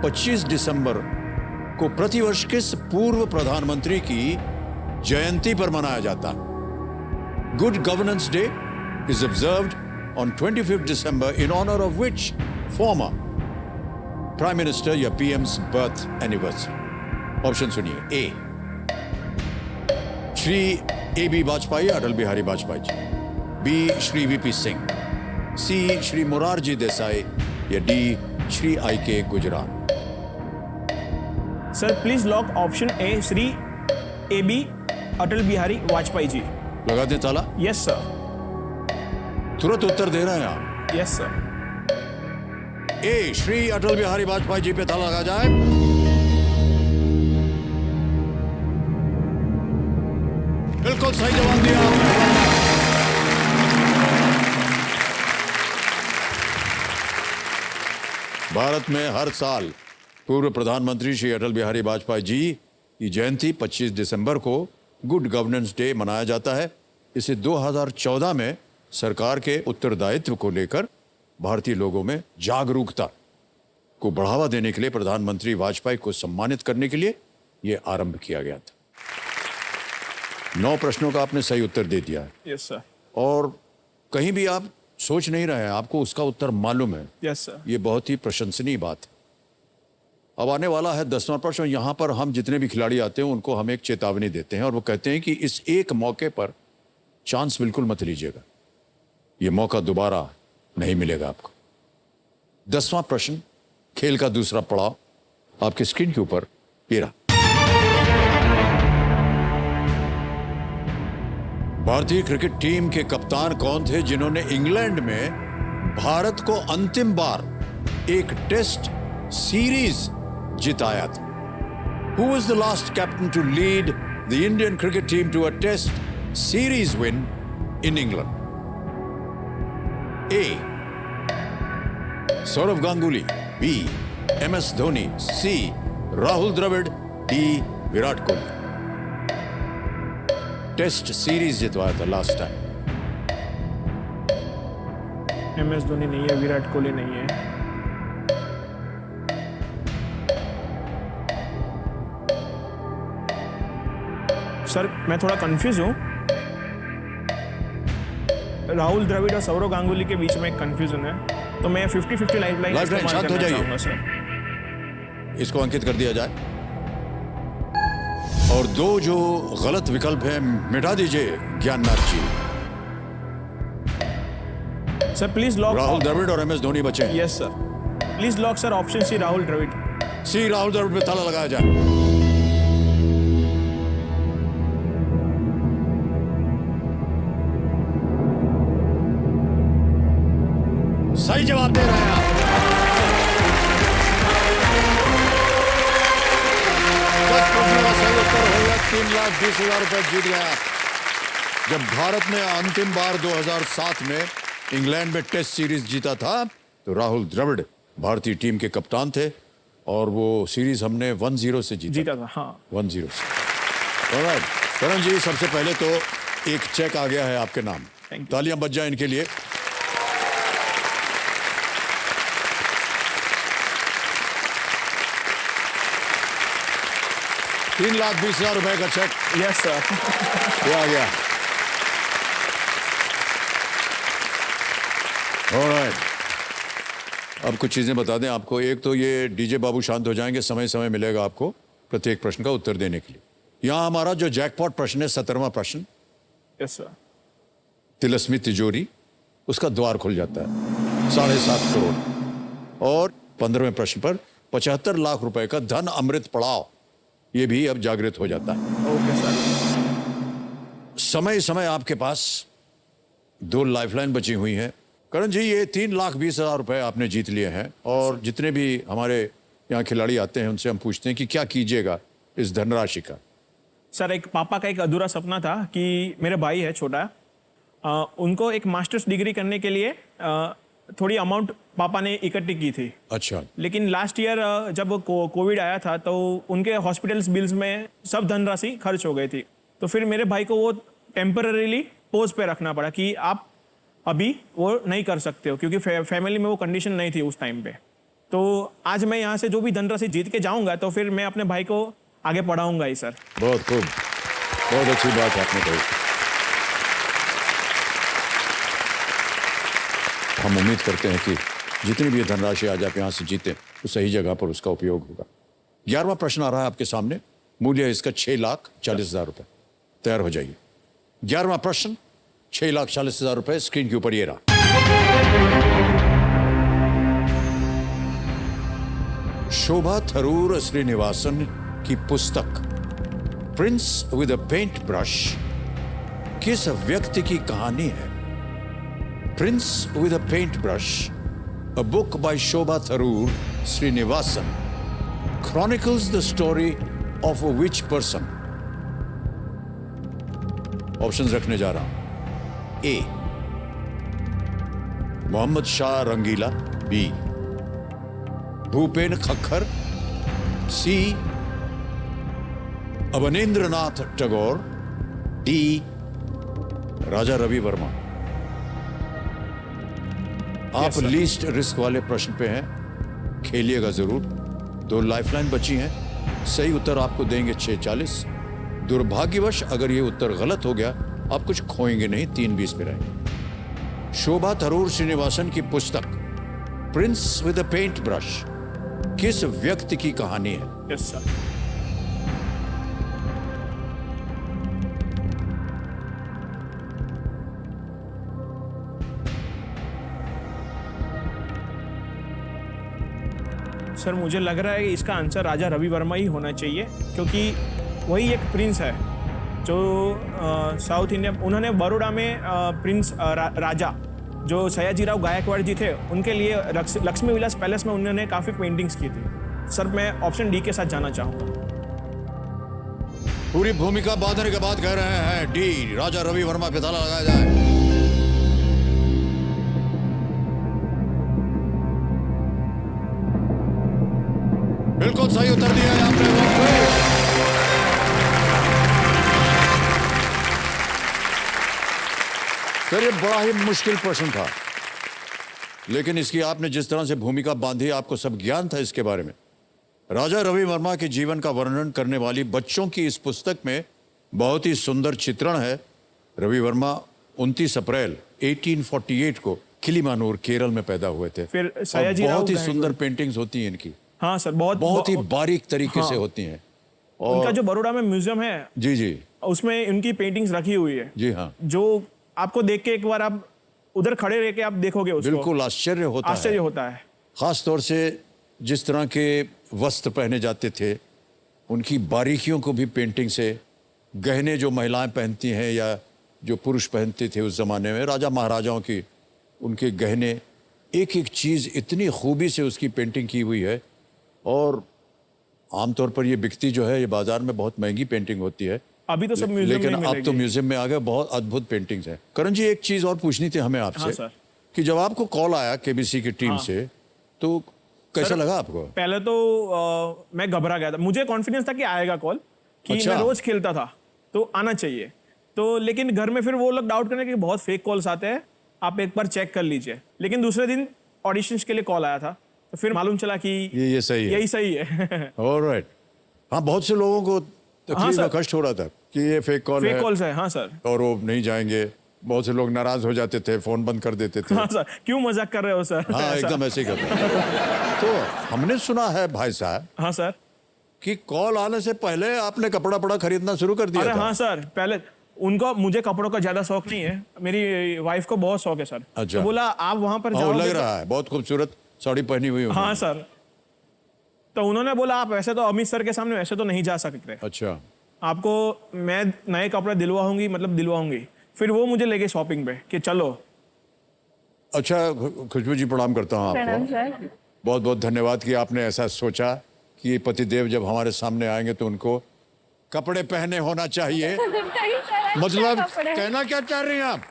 25 दिसंबर को प्रतिवर्ष किस पूर्व प्रधानमंत्री की जयंती पर मनाया जाता है? Good governance day is observed on 25th December in honor of which former Prime Minister या PM's birth anniversary? ऑप्शन सुनिए। A Shri A.B. Vajpayee, Atal Bihari Vajpayee ji. B Shri V.P. Singh. C Shri Morarji Desai या D Shri I.K. Gujral. Sir please lock option A, Shri AB Atal Bihari Vajpayee ji. लगा दें ताला। Yes sir. तुरंत उत्तर दे रहे हैं आप। Yes sir. A Shri Atal Bihari Vajpayee ji पे ताला लगा जाए। बिल्कुल सही जवाब दिया आपने। भारत में हर साल पूर्व प्रधानमंत्री श्री अटल बिहारी वाजपेयी जी की जयंती 25 दिसंबर को गुड गवर्नेंस डे मनाया जाता है। इसे 2014 में सरकार के उत्तरदायित्व को लेकर भारतीय लोगों में जागरूकता को बढ़ावा देने के लिए प्रधानमंत्री वाजपेयी को सम्मानित करने के लिए यह आरंभ किया गया था। 9 प्रश्नों का आपने सही उत्तर दे दिया है। Yes sir. और कहीं भी आप सोच नहीं रहे हैं, आपको उसका उत्तर मालूम है। Yes sir. ये बहुत ही प्रशंसनीय बात है। अब आने वाला है 10वां प्रश्न। यहाँ पर हम जितने भी खिलाड़ी आते हैं उनको हम एक चेतावनी देते हैं और वो कहते हैं कि इस एक मौके पर चांस बिल्कुल मत लीजिएगा, ये मौका दोबारा नहीं मिलेगा आपको। 10वां प्रश्न, खेल का दूसरा पड़ाव, आपके स्क्रीन के ऊपर ये रहा। भारतीय क्रिकेट टीम के कप्तान कौन थे जिन्होंने इंग्लैंड में भारत को अंतिम बार एक टेस्ट सीरीज जिताया था? Who was the last captain to lead the Indian cricket team to a test series win in England? A. Saurav Ganguly. B. MS Dhoni. C. Rahul Dravid. D. Virat Kohli. Test series जितवाया था last time. MS Dhoni नहीं है, विराट कोहली नहीं है। Sir मैं थोड़ा confuse हूं। राहुल द्रविड़ और सौरव गांगुली के बीच में कंफ्यूजन है, तो मैं 50-50 लाइफलाइन शांत हो जाइए। सर इसको अंकित कर दिया जाए और 2 जो गलत विकल्प हैं मिटा दीजिए Gyannath ji. Sir please lock Rahul Dravid और MS धोनी बचे हैं। Yes sir. Please lock sir option C Rahul Dravid. C Rahul Dravid पे ताला लगाया जाए। सही जवाब दे रहे हैं आप। 10 प्रश्नों का सही उत्तर हो गया, 3,20,000 रुपए जीत गया। जब भारत ने अंतिम बार 2007 में इंग्लैंड में टेस्ट सीरीज जीता था तो राहुल द्रविड़ भारतीय टीम के कप्तान थे और वो सीरीज हमने 1-0 से जीता था। हाँ 1-0 से। ऑलराइट करण जी, सबसे पहले तो एक चेक आ गया है आपके नाम। तालियां बज जाए इनके लिए। ₹3,20,000 का चेक। Yes sir. ये आ गया। ऑलराइट, अब कुछ चीजें बता दें आपको। एक तो ये डीजे बाबू शांत हो जाएंगे, समय समय मिलेगा आपको प्रत्येक प्रश्न का उत्तर देने के लिए। यहां हमारा जो जैकपॉट प्रश्न है 17वां प्रश्न, यस सर, तिलस्मी तिजोरी, उसका द्वार खुल जाता है 7.5 करोड़। और 15वें प्रश्न पर 75 लाख रुपए का धन अमृत पड़ाव, ये भी अब जागृत हो जाता है। Okay sir. समय समय आपके पास 2 लाइफलाइन बची हुई हैं। करण जी, ये 3,20,000 रुपए आपने जीत लिए हैं और जितने भी हमारे यहाँ खिलाड़ी आते हैं उनसे हम पूछते हैं कि क्या कीजिएगा इस धनराशि का। सर, एक पापा का एक अधूरा सपना था कि मेरे भाई है छोटा, उनको एक मास्टर्स डिग्री करने के लिए थोड़ी अमाउंट पापा ने इकट्ठी की थी। अच्छा। लेकिन लास्ट ईयर जब कोविड आया था तो उनके हॉस्पिटल्स बिल्स में सब धनराशि खर्च हो गई थी। तो फिर मेरे भाई को वो टेम्पररीली पोज पे रखना पड़ा कि आप अभी वो नहीं कर सकते हो, क्योंकि फैमिली में वो कंडीशन नहीं थी उस टाइम पे। तो आज मैं यहाँ से जो भी धनराशि जीत के जाऊँगा तो फिर मैं अपने भाई को आगे पढ़ाऊँगा ही सर। बहुत खूब, बहुत अच्छी बात आपने कही। हम उम्मीद करते हैं कि जितनी भी धनराशि आज आप यहाँ से जीते तो सही जगह पर उसका उपयोग होगा। 11वां प्रश्न आ रहा है आपके सामने, मूल्य इसका 6,40,000 रुपए। तैयार हो जाइए। 11वां प्रश्न, 6,40,000 रुपए स्क्रीन के ऊपर ये रहा। शोभा थरूर श्रीनिवासन की पुस्तक prince with a paint brush किस व्यक्ति की कहानी है? Prince with a paint brush, a book by Shobha Tharoor Srinivasan, chronicles the story of which person? Options रखने जा रहा हूं। ए, मोहम्मद शाह रंगीला। बी, भूपेन खक्खर। सी, अवनींद्रनाथ टैगोर। डी, राजा रवि वर्मा। आप लीस्ट रिस्क वाले प्रश्न पे हैं, खेलिएगा जरूर। 2 लाइफलाइन बची हैं। सही उत्तर आपको देंगे 6,40। दुर्भाग्यवश अगर ये उत्तर गलत हो गया आप कुछ खोएंगे नहीं, 3,20 पे रहेंगे। शोभा थरूर श्रीनिवासन की पुस्तक prince with a paint brush किस व्यक्ति की कहानी है? Yes sir. सर, मुझे लग रहा है कि इसका आंसर राजा रवि वर्मा ही होना चाहिए, क्योंकि वही एक प्रिंस है जो साउथ इंडिया, उन्होंने बड़ौदा में प्रिंस राजा जो सयाजीराव गायकवाड़ जी थे उनके लिए लक्ष्मी विलास पैलेस में उन्होंने काफ़ी पेंटिंग्स की थी। सर, मैं ऑप्शन डी के साथ जाना चाहूँगा। पूरी भूमिका बांधने के बाद कह रहे हैं डी, राजा रवि वर्मा पे ताला लगाया जाए। बिल्कुल सही उत्तर दिया है आपने। सर, ये बड़ा ही मुश्किल प्रश्न था, लेकिन इसकी आपने जिस तरह से भूमिका बांधी, आपको सब ज्ञान था इसके बारे में। राजा रवि वर्मा के जीवन का वर्णन करने वाली बच्चों की इस पुस्तक में बहुत ही सुंदर चित्रण है। रवि वर्मा 29 अप्रैल 1848 को किलीमानूर, केरल में पैदा हुए थे। फिर बहुत ही सुंदर पेंटिंग्स होती हैं इनकी। हाँ सर, बहुत ही बारीक तरीके से होती हैं। और उनका जो बड़ौदा में म्यूजियम है, जी जी, उसमें उनकी पेंटिंग्स रखी हुई है। जी हाँ, जो आपको देख के एक बार आप उधर खड़े रह के आप देखोगे उसको, बिल्कुल आश्चर्य होता है। खास तौर से जिस तरह के वस्त्र पहने जाते थे, उनकी बारीकियों को भी पेंटिंग से, गहने जो महिलाएं पहनती हैं या जो पुरुष पहनते थे उस जमाने में, राजा महाराजाओं की उनके गहने, एक एक चीज इतनी खूबी से उसकी पेंटिंग की हुई है। और आमतौर पर ये बिकती जो है, ये बाजार में बहुत महंगी पेंटिंग होती है। अभी तो सब म्यूजियम लेकिन अब तो म्यूजियम में आ गए, बहुत अद्भुत पेंटिंग्स हैं। करण जी, एक चीज और पूछनी थी हमें आपसे। हाँ सर। कि जब आपको कॉल आया केबीसी की टीम से, तो कैसा लगा आपको? पहले तो मैं घबरा गया था। मुझे कॉन्फिडेंस था कि आएगा कॉल, कि अच्छा। मैं रोज खेलता था तो आना चाहिए। तो लेकिन घर में फिर वो लोग डाउट करने के बहुत फेक कॉल्स आते हैं, आप एक बार चेक कर लीजिए। लेकिन दूसरे दिन ऑडिशंस के लिए कॉल आया था, तो फिर मालूम चला कि ये सही है, यही सही है। ऑलराइट। हाँ, बहुत से लोगों को तकलीफ में कष्ट हो रहा था कि ये फेक कॉल्स है। हाँ सर, और वो नहीं जाएंगे। बहुत से लोग नाराज हो जाते थे, फोन बंद कर देते थे। हाँ सर, क्यों मजाक कर रहे हो सर? हाँ, एकदम ऐसे ही करते हैं। तो हमने सुना है भाई साहब, हाँ सर, कि कॉल आने से पहले आपने कपड़ा खरीदना शुरू कर दिया था। हाँ सर, पहले उनको, मुझे कपड़ों का ज्यादा शौक नहीं है, मेरी वाइफ को बहुत शौक है सर। अच्छा। तो बोला आप वहां पर जाओगे, लग रहा है बहुत खूबसूरत साड़ी पहनी हुई। हाँ सर। तो उन्होंने बोला आप वैसे तो अमित सर के सामने वैसे तो नहीं जा सकते। अच्छा। आपको मैं नए कपड़े दिलवाऊंगी, मतलब दिलवाऊंगी। फिर वो मुझे लेके शॉपिंग पे कि चलो। अच्छा खुशबू जी, प्रणाम करता हूँ प्रणाम आपको। सर। बहुत बहुत धन्यवाद कि आपने ऐसा सोचा कि पतिदेव जब हमारे सामने आएंगे तो उनको कपड़े पहने होना चाहिए। मतलब कहना क्या चाह रही हैं आप?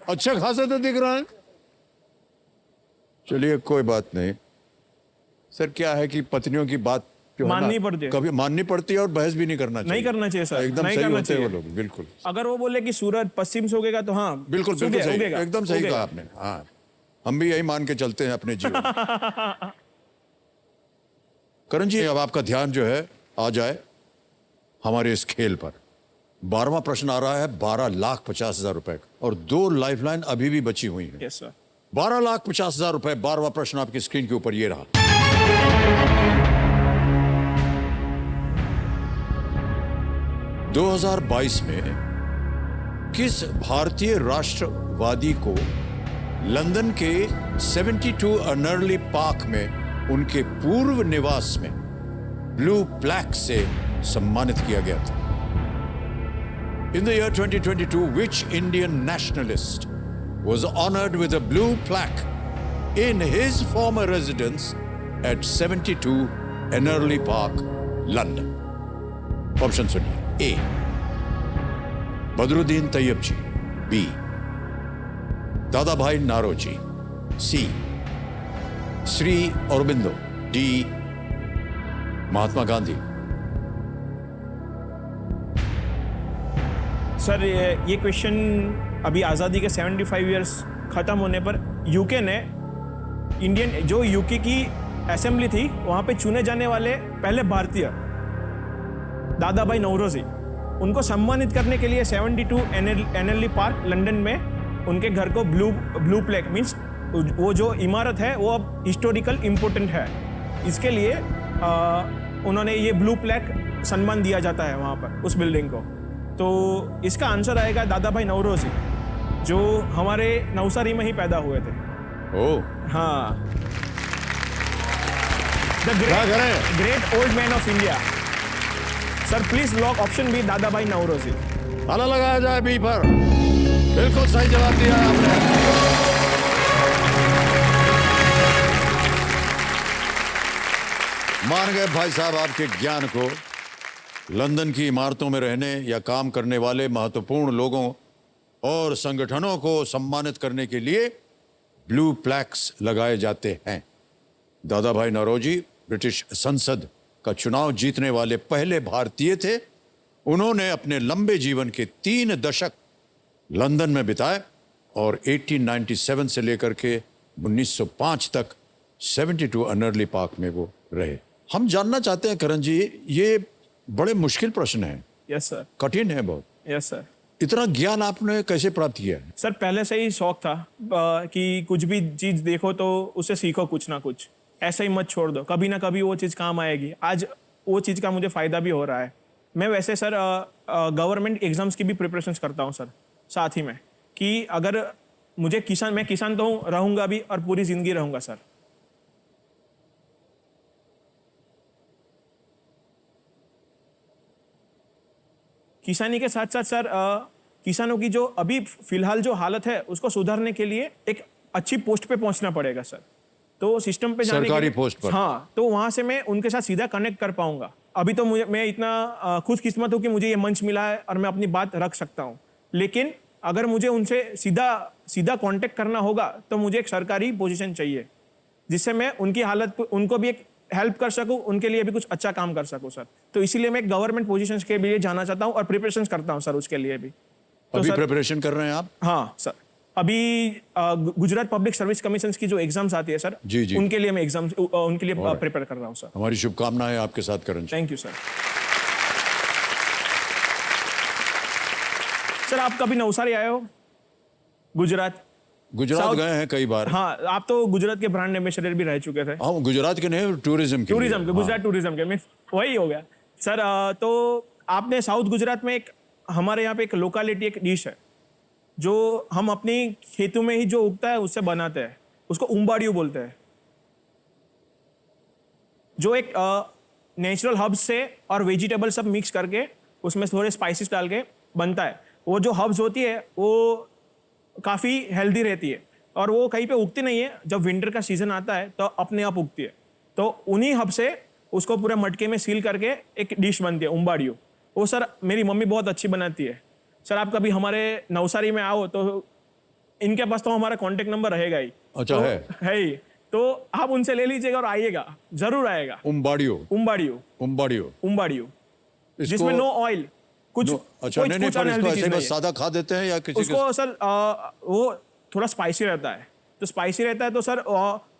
अच्छा खासा तो दिख रहा है। चलिए कोई बात नहीं सर। क्या है कि पत्नियों की बात जो है ना, माननी पड़ती है। कभी माननी पड़ती है और बहस भी नहीं करना चाहिए। नहीं करना चाहिए सर, एकदम नहीं सही करना होते हैं वो चाहिए। लोग, बिल्कुल अगर वो बोले कि सूरज पश्चिम से उगेगा तो हाँ बिल्कुल बिल्कुल सही, उगेगा, एकदम सही उगेगा। कहा आपने। हाँ, हम भी यही मान के चलते हैं अपने जीवन में। करण जी, अब आपका ध्यान जो है आ जाए हमारे इस खेल पर। 12वां प्रश्न आ रहा है 12,50,000 रुपए का, और 2 लाइफलाइन अभी भी बची हुई है। Yes sir. 12,50,000 रुपए। 12वां प्रश्न आपकी स्क्रीन के ऊपर ये रहा। (2022) में किस भारतीय राष्ट्रवादी को लंदन के 72 अर्नरली पार्क में उनके पूर्व निवास में ब्लू प्लैक से सम्मानित किया गया था? In the year 2022, which Indian nationalist was honored with a blue plaque in his former residence at 72 Enerly Park, London? Option सुनिए। A. Badruddin Tayyab ji. B. दादा भाई Naoroji. C. Shri Aurobindo. D. Mahatma Gandhi. Sir ये क्वेश्चन अभी आज़ादी के 75 इयर्स ख़त्म होने पर यूके ने इंडियन जो यूके की असेंबली थी वहाँ पे चुने जाने वाले पहले भारतीय दादा भाई नौरोजी, उनको सम्मानित करने के लिए 72 एनएलई पार्क लंदन में उनके घर को ब्लू प्लेक मीन्स वो जो इमारत है वो अब हिस्टोरिकल इम्पोर्टेंट है, इसके लिए उन्होंने ये ब्लू प्लेक सम्मान दिया जाता है वहाँ पर उस बिल्डिंग को। तो इसका आंसर आएगा दादा भाई नौरोजी, जो हमारे नवसारी में ही पैदा हुए थे। ओह हाँ, the great old man of India. Sir please lock option B, Dadabhai Naoroji. ताला लगाया जाए बी पर। बिल्कुल सही जवाब दिया आपने। मान गए भाई साहब आपके ज्ञान को। लंदन की इमारतों में रहने या काम करने वाले महत्वपूर्ण लोगों और संगठनों को सम्मानित करने के लिए ब्लू प्लैक्स लगाए जाते हैं। दादा भाई नौरोजी ब्रिटिश संसद का चुनाव जीतने वाले पहले भारतीय थे। उन्होंने अपने लंबे जीवन के 3 दशक लंदन में बिताए और 1897 से लेकर के 1905 तक 72 अर्नरली पार्क में वो रहे। हम जानना चाहते हैं करण जी, ये बड़े मुश्किल प्रश्न है। Yes sir. कठिन है बहुत। Yes sir. इतना ज्ञान आपने कैसे प्राप्त किया है? सर पहले से ही शौक था कि कुछ भी चीज़ देखो तो उससे सीखो कुछ ना कुछ, ऐसे ही मत छोड़ दो, कभी ना कभी वो चीज़ काम आएगी। आज वो चीज़ का मुझे फ़ायदा भी हो रहा है। मैं वैसे सर गवर्नमेंट एग्ज़ाम्स की भी प्रिपरेशंस करता हूँ सर साथ ही में, कि अगर मुझे मैं किसान तो रहूँगा भी और पूरी ज़िंदगी रहूँगा सर। किसानी के साथ साथ सर किसानों की जो अभी फिलहाल जो हालत है उसको सुधारने के लिए एक अच्छी पोस्ट पे पहुंचना पड़ेगा सर। तो सिस्टम पे जाने सरकारी के पोस्ट पर। हाँ, तो वहां से मैं उनके साथ सीधा कनेक्ट कर पाऊंगा। अभी तो मैं इतना खुशकिस्मत हूँ कि मुझे ये मंच मिला है और मैं अपनी बात रख सकता हूँ, लेकिन अगर मुझे उनसे सीधा कांटेक्ट करना होगा तो मुझे एक सरकारी पोजीशन चाहिए जिससे मैं उनकी हालत उनको भी एक हेल्प कर सकूं, उनके लिए भी कुछ अच्छा काम कर सकूं सर। तो इसीलिए मैं गवर्नमेंट पोजीशंस के लिए जाना चाहता हूं और प्रिपरेशन करता हूं सर उसके लिए भी। तो अभी सर, प्रिपरेशन कर रहे हैं आप? हाँ सर, अभी गुजरात पब्लिक सर्विस कमीशन की जो एग्जाम्स आती है सर, जी जी, उनके लिए मैं उनके लिए प्रिपेयर कर रहा हूँ सर। हमारी शुभकामनाएं आपके साथ Karan ji. Thank you sir. Sir आप कभी नवसारी आए हो? गुजरात गए हैं कई बार। हाँ, आप तो गुजरात के ब्रांड एम्बेसडर भी रह चुके थे। हाँ, गुजरात के नहीं, टूरिज्म के गुजरात टूरिज्म के मीन्स वही हो गया सर। तो आपने साउथ गुजरात में एक हमारे यहाँ पे एक लोकेलिटी एक डिश है जो हम अपनी खेतों में ही जो उगता है उससे बनाते हैं, उसको उम्बाड़ियों बोलते हैं। जो एक नेचुरल हर्ब्स से और वेजिटेबल सब मिक्स करके उसमें थोड़े स्पाइसेस डाल के बनता है। वो जो हर्ब्स होती है वो काफ़ी हेल्दी रहती है और वो कहीं पे उगती नहीं है। जब विंटर का सीज़न आता है तो अपने आप उगती है। तो उन्हीं हब से उसको पूरे मटके में सील करके एक डिश बनती है उम्बाड़ियो। वो सर मेरी मम्मी बहुत अच्छी बनाती है। सर आप कभी हमारे नवसारी में आओ तो इनके पास तो हमारा कांटेक्ट नंबर रहेगा ही। अच्छा, तो, है ही तो आप उनसे ले लीजिएगा और आइएगा, जरूर आएगा। उम्बाड़ियो उम्बाड़ियो उम्बाड़ियो उम्बाड़ियो जिसमें नो ऑयल कुछ अच्छा कुछ नहीं नहीं, पर इसको unhealthy ऐसे चीज़ बस नहीं है। सादा खा देते हैं या किसी उसको सर वो थोड़ा स्पाइसी रहता है। तो स्पाइसी रहता है तो सर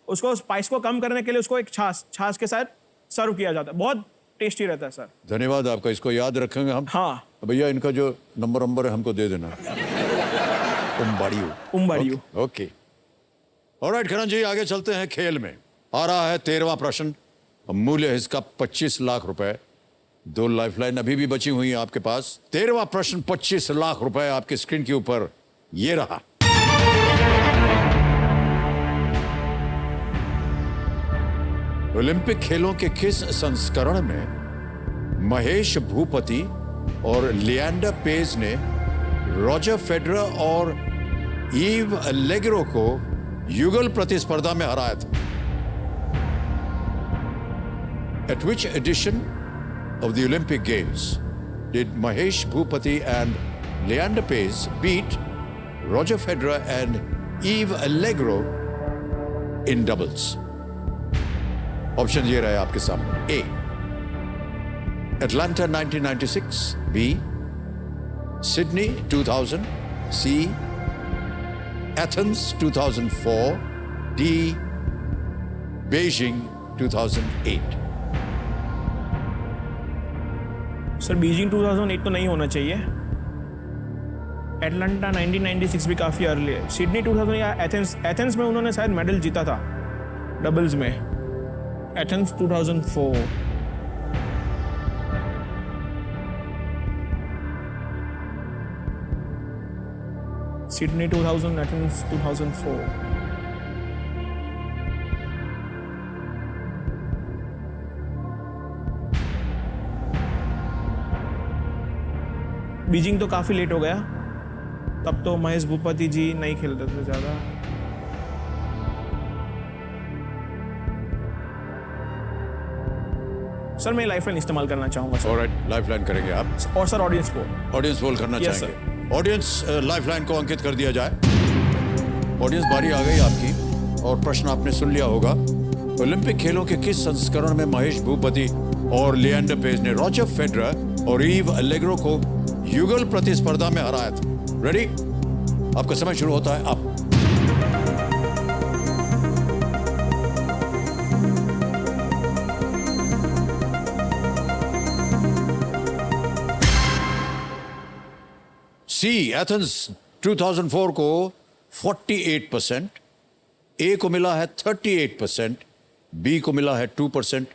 उसको स्पाइस को कम करने के लिए उसको एक छाछ के साथ सर्व किया जाता है। बहुत टेस्टी रहता है सर। धन्यवाद आपका, इसको याद रखेंगे हम। हाँ भैया इनका जो नंबर है हमको दे देना। उम्बाड़ियो ओके ऑलराइट करण जी, आगे चलते हैं खेल में। आ रहा है 13वां प्रश्न। मूल्य है इसका 25 लाख रुपए। 2 लाइफलाइन अभी भी बची हुई है आपके पास। 13वां प्रश्न 25 लाख रुपए आपके स्क्रीन के ऊपर ये रहा। ओलंपिक खेलों के किस संस्करण में महेश भूपति और लिएंडर पेज ने रॉजर फेडरर और ईव अलेग्रो को युगल प्रतिस्पर्धा में हराया था? At which edition of the Olympic Games did Mahesh Bhupati and Leander Paes beat Roger Federer and Eve Allegro in doubles? Option ये रहे आपके सामने। ए Atlanta 1996, B Sydney 2000, C Athens 2004, D Beijing 2008। Sir Beijing 2008 तो नहीं होना चाहिए। Atlanta 1996 भी काफ़ी अर्ली है। सिडनी 2000 या एथेंस में उन्होंने शायद मेडल जीता था डबल्स में। एथेंस 2004। Sydney 2000, Athens 2004। बीजिंग तो काफ़ी लेट हो गया। तब तो महेश भूपति जी नहीं खेलते थे ज़्यादा। सर मैं लाइफलाइन इस्तेमाल करना चाहूँगा सर। ऑलराइट, लाइफलाइन करेंगे आप। और sir audience poll. Audience poll करना Yes, चाहेंगे। ऑडियंस लाइफलाइन को अंकित कर दिया जाए। ऑडियंस बारी आ गई आपकी और प्रश्न आपने सुन लिया होगा। ओलंपिक खेलों के किस संस्करण में महेश भूपति और लिएंडर पेज ने रॉजर फेडरर और ईव अलेग्रो को युगल प्रतिस्पर्धा में हराया था? रेडी, आपका समय शुरू होता है अब। सी एथेंस 2004 को 48%, ए को मिला है 38%, बी को मिला है 2%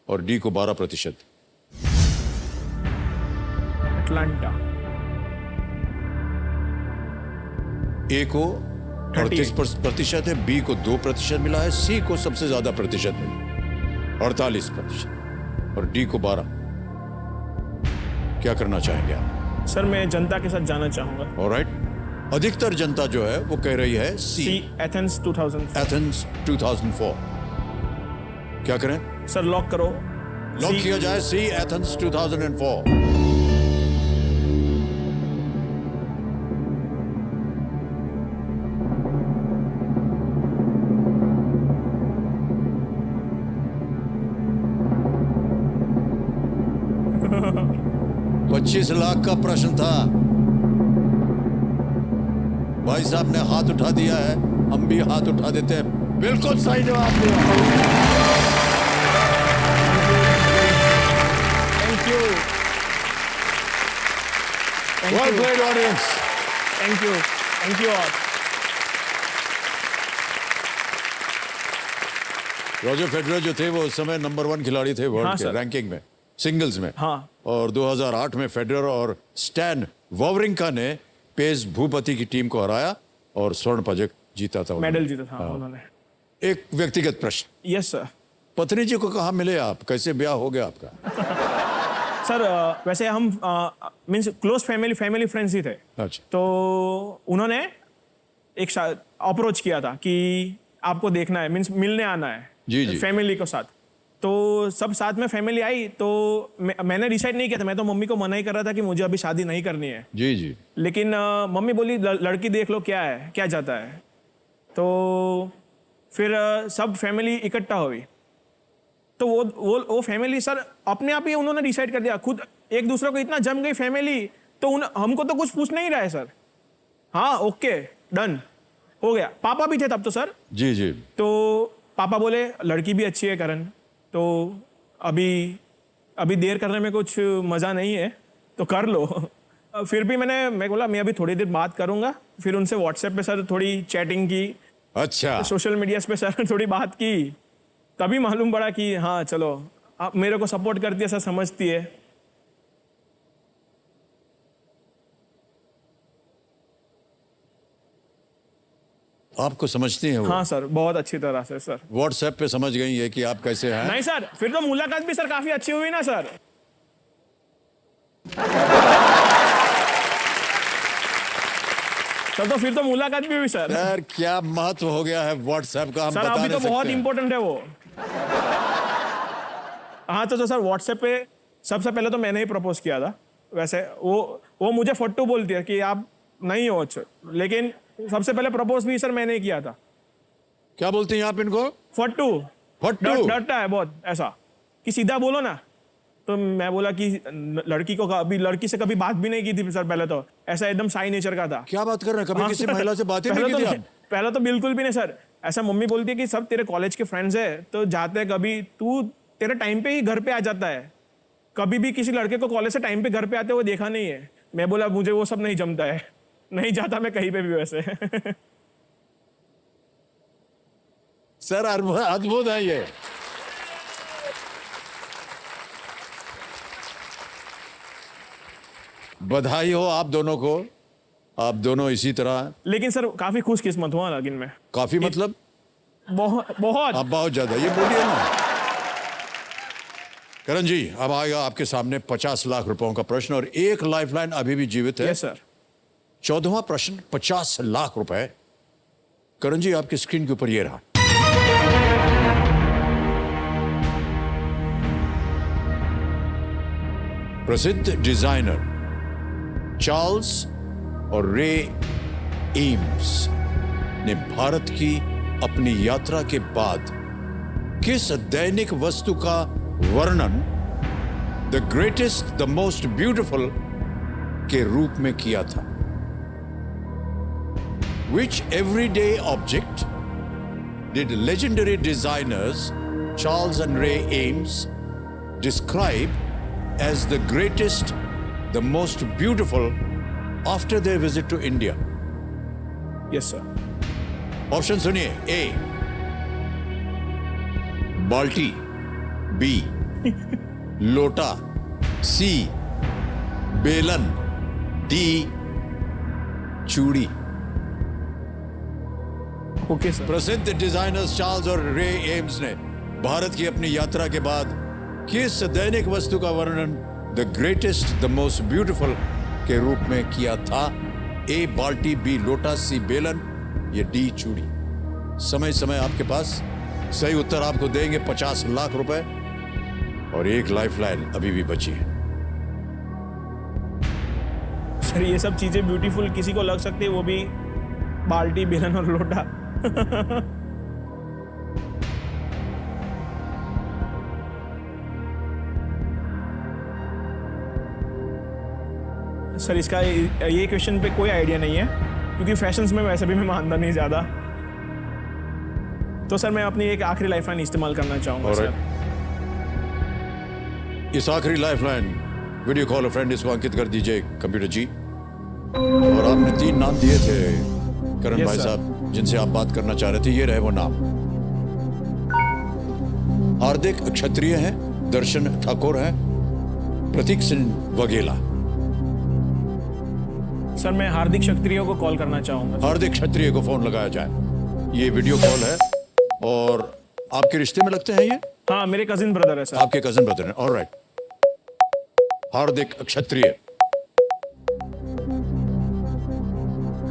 और डी को 12%। एटलांटा। ए को 38% है, बी को 2% मिला है, सी को सबसे ज्यादा प्रतिशत मिला 48% और डी को 12। क्या करना चाहेंगे आप? सर मैं जनता के साथ जाना चाहूंगा। ऑलराइट, अधिकतर जनता जो है वो कह रही है सी एथेंस 2004। एथेंस 2004। क्या करें सर लॉक करो। लॉक किया जाए सी एथेंस 2004। $25 लाख का प्रश्न था। भाई साहब ने हाथ उठा दिया है, हम भी हाथ उठा देते हैं। बिल्कुल सही जवाब दिया। Thank you. Well played audience. Thank you all. Roger Federer जो थे वो उस समय नंबर 1 खिलाड़ी थे वर्ल्ड के रैंकिंग में, सिंगल्स में। हाँ। और 2008 में फेडरर और स्टैन वावरिंका ने पेस भूपति की टीम को हराया और स्वर्ण पदक जीता था। मेडल जीता था उन्होंने। एक व्यक्तिगत प्रश्न। Yes sir. पत्नी जी को कहाँ मिले आप, कैसे ब्याह हो गया आपका? सर वैसे हम मीन्स क्लोज फैमिली फ्रेंड्स ही थे। अच्छा। तो उन्होंने एक अप्रोच किया था कि आपको देखना है, मीन्स मिलने आना है जी। फैमिली के साथ। तो सब साथ में फैमिली आई, तो मैंने डिसाइड नहीं किया था, मैं तो मम्मी को मना ही कर रहा था कि मुझे अभी शादी नहीं करनी है। जी। लेकिन मम्मी बोली लड़की देख लो क्या है, क्या जाता है। तो फिर सब फैमिली इकट्ठा हुई। तो वो फैमिली सर अपने आप ही उन्होंने डिसाइड कर दिया, खुद एक दूसरे को इतना जम गई फैमिली, तो हमको तो कुछ पूछ नहीं रहा है सर। हाँ ओके डन हो गया। पापा भी थे तब तो सर। जी। तो पापा बोले लड़की भी अच्छी है करण, तो अभी देर करने में कुछ मज़ा नहीं है, तो कर लो। फिर भी मैं बोला मैं अभी थोड़ी देर बात करूंगा। फिर उनसे व्हाट्सएप पे सर थोड़ी चैटिंग की, अच्छा। सोशल मीडिया पे सर थोड़ी बात की, तभी मालूम पड़ा कि हाँ चलो आप मेरे को सपोर्ट करती है सर, समझती है। आपको समझती हैं वो? हाँ सर बहुत अच्छी तरह से सर। व्हाट्सएप पे समझ गई है कि आप कैसे हैं? नहीं सर, फिर तो मुलाकात भी सर काफी अच्छी हुई ना सर। तो फिर तो मुलाकात भी हुई सर। यार क्या महत्व हो गया है व्हाट्सएप का, हम सर बता अभी नहीं तो बहुत सकते हैं। इंपॉर्टेंट है वो। हाँ तो सर व्हाट्सएप पे सबसे पहले तो मैंने ही प्रपोज किया था। वैसे वो मुझे फट्टू बोलती है कि आप नहीं हो अच्छे, लेकिन सबसे पहले प्रपोज भी सर मैंने ही किया था। क्या बोलते हैं आप इनको? फट्टू। डरता है बहुत ऐसा कि सीधा बोलो ना। तो मैं बोला कि लड़की से कभी बात भी नहीं की थी सर, पहले तो ऐसा एकदम शाई नेचर का था। क्या बात कर रहे हैं, कभी हाँ, किसी सर, महिला से बातें नहीं की थी आप? पहले तो बिल्कुल भी नहीं सर। ऐसा मम्मी बोलती है कि सब तेरे कॉलेज के फ्रेंड्स है तो जाते हैं कभी, तू तेरे टाइम पे ही घर पे आ जाता है, कभी भी किसी लड़के को कॉलेज से टाइम पे घर पे आते हुए देखा नहीं है। मैं बोला मुझे वो सब नहीं जमता है, नहीं जाता मैं कहीं पे भी वैसे। सर अद्भुत है ये। बधाई हो आप दोनों को, आप दोनों इसी तरह। लेकिन सर काफी खुशकिस्मत हुआ, लेकिन मैं काफी मतलब बहुत आप बहुत ज्यादा, ये बोलिए ना। करण जी अब आएगा आपके सामने 50 लाख रुपयों का प्रश्न और एक लाइफलाइन अभी भी जीवित है। Yes sir. 14वां प्रश्न 50 लाख रुपए। करण जी आपकी स्क्रीन के ऊपर ये रहा। प्रसिद्ध डिजाइनर चार्ल्स और रे एम्स ने भारत की अपनी यात्रा के बाद किस दैनिक वस्तु का वर्णन the greatest the most beautiful के रूप में किया था? Which everyday object did legendary designers Charles and Ray Eames describe as the greatest, the most beautiful after their visit to India? Yes sir. Option सुनिए। ए बाल्टी, बी लोटा, सी बेलन, D चूड़ी। Okay sir. प्रसिद्ध डिजाइनर्स चार्ल्स और रे AIIMS ने भारत की अपनी यात्रा के बाद किस दैनिक वस्तु का वर्णन the greatest the most beautiful के रूप में किया था? ए बाल्टी, बी लोटा, सी बेलन, ये डी चूड़ी। समय आपके पास। सही उत्तर आपको देंगे 50 लाख रुपए और एक लाइफलाइन अभी भी बची है। सर ये सब चीजें ब्यूटीफुल किसी को लग सकती है, वो भी बाल्टी, बेलन और लोटा। सर इसका ये क्वेश्चन पे कोई आइडिया नहीं है, क्योंकि फैशंस में वैसे भी मैं मानता नहीं ज्यादा। तो सर मैं अपनी एक आखिरी लाइफलाइन इस्तेमाल करना चाहूंगा सर। इस आखिरी लाइफलाइन वीडियो कॉल फ्रेंड इसको अंकित कर दीजिए कंप्यूटर जी। और आपने 3 नाम दिए थे करण Yes, भाई sir. साहब जिनसे आप बात करना चाह रहे थे, ये रहे वो नाम। हार्दिक क्षत्रिय हैं, दर्शन ठाकुर हैं, प्रतीक सिंह वघेला। सर मैं हार्दिक क्षत्रिय को कॉल करना चाहूंगा। हार्दिक क्षत्रिय को फोन लगाया जाए। ये वीडियो कॉल है और आपके रिश्ते में लगते हैं ये? हाँ, मेरे कजिन ब्रदर है सर। आपके कजिन ब्रदर हैं, ऑलराइट। हार्दिक क्षत्रिय।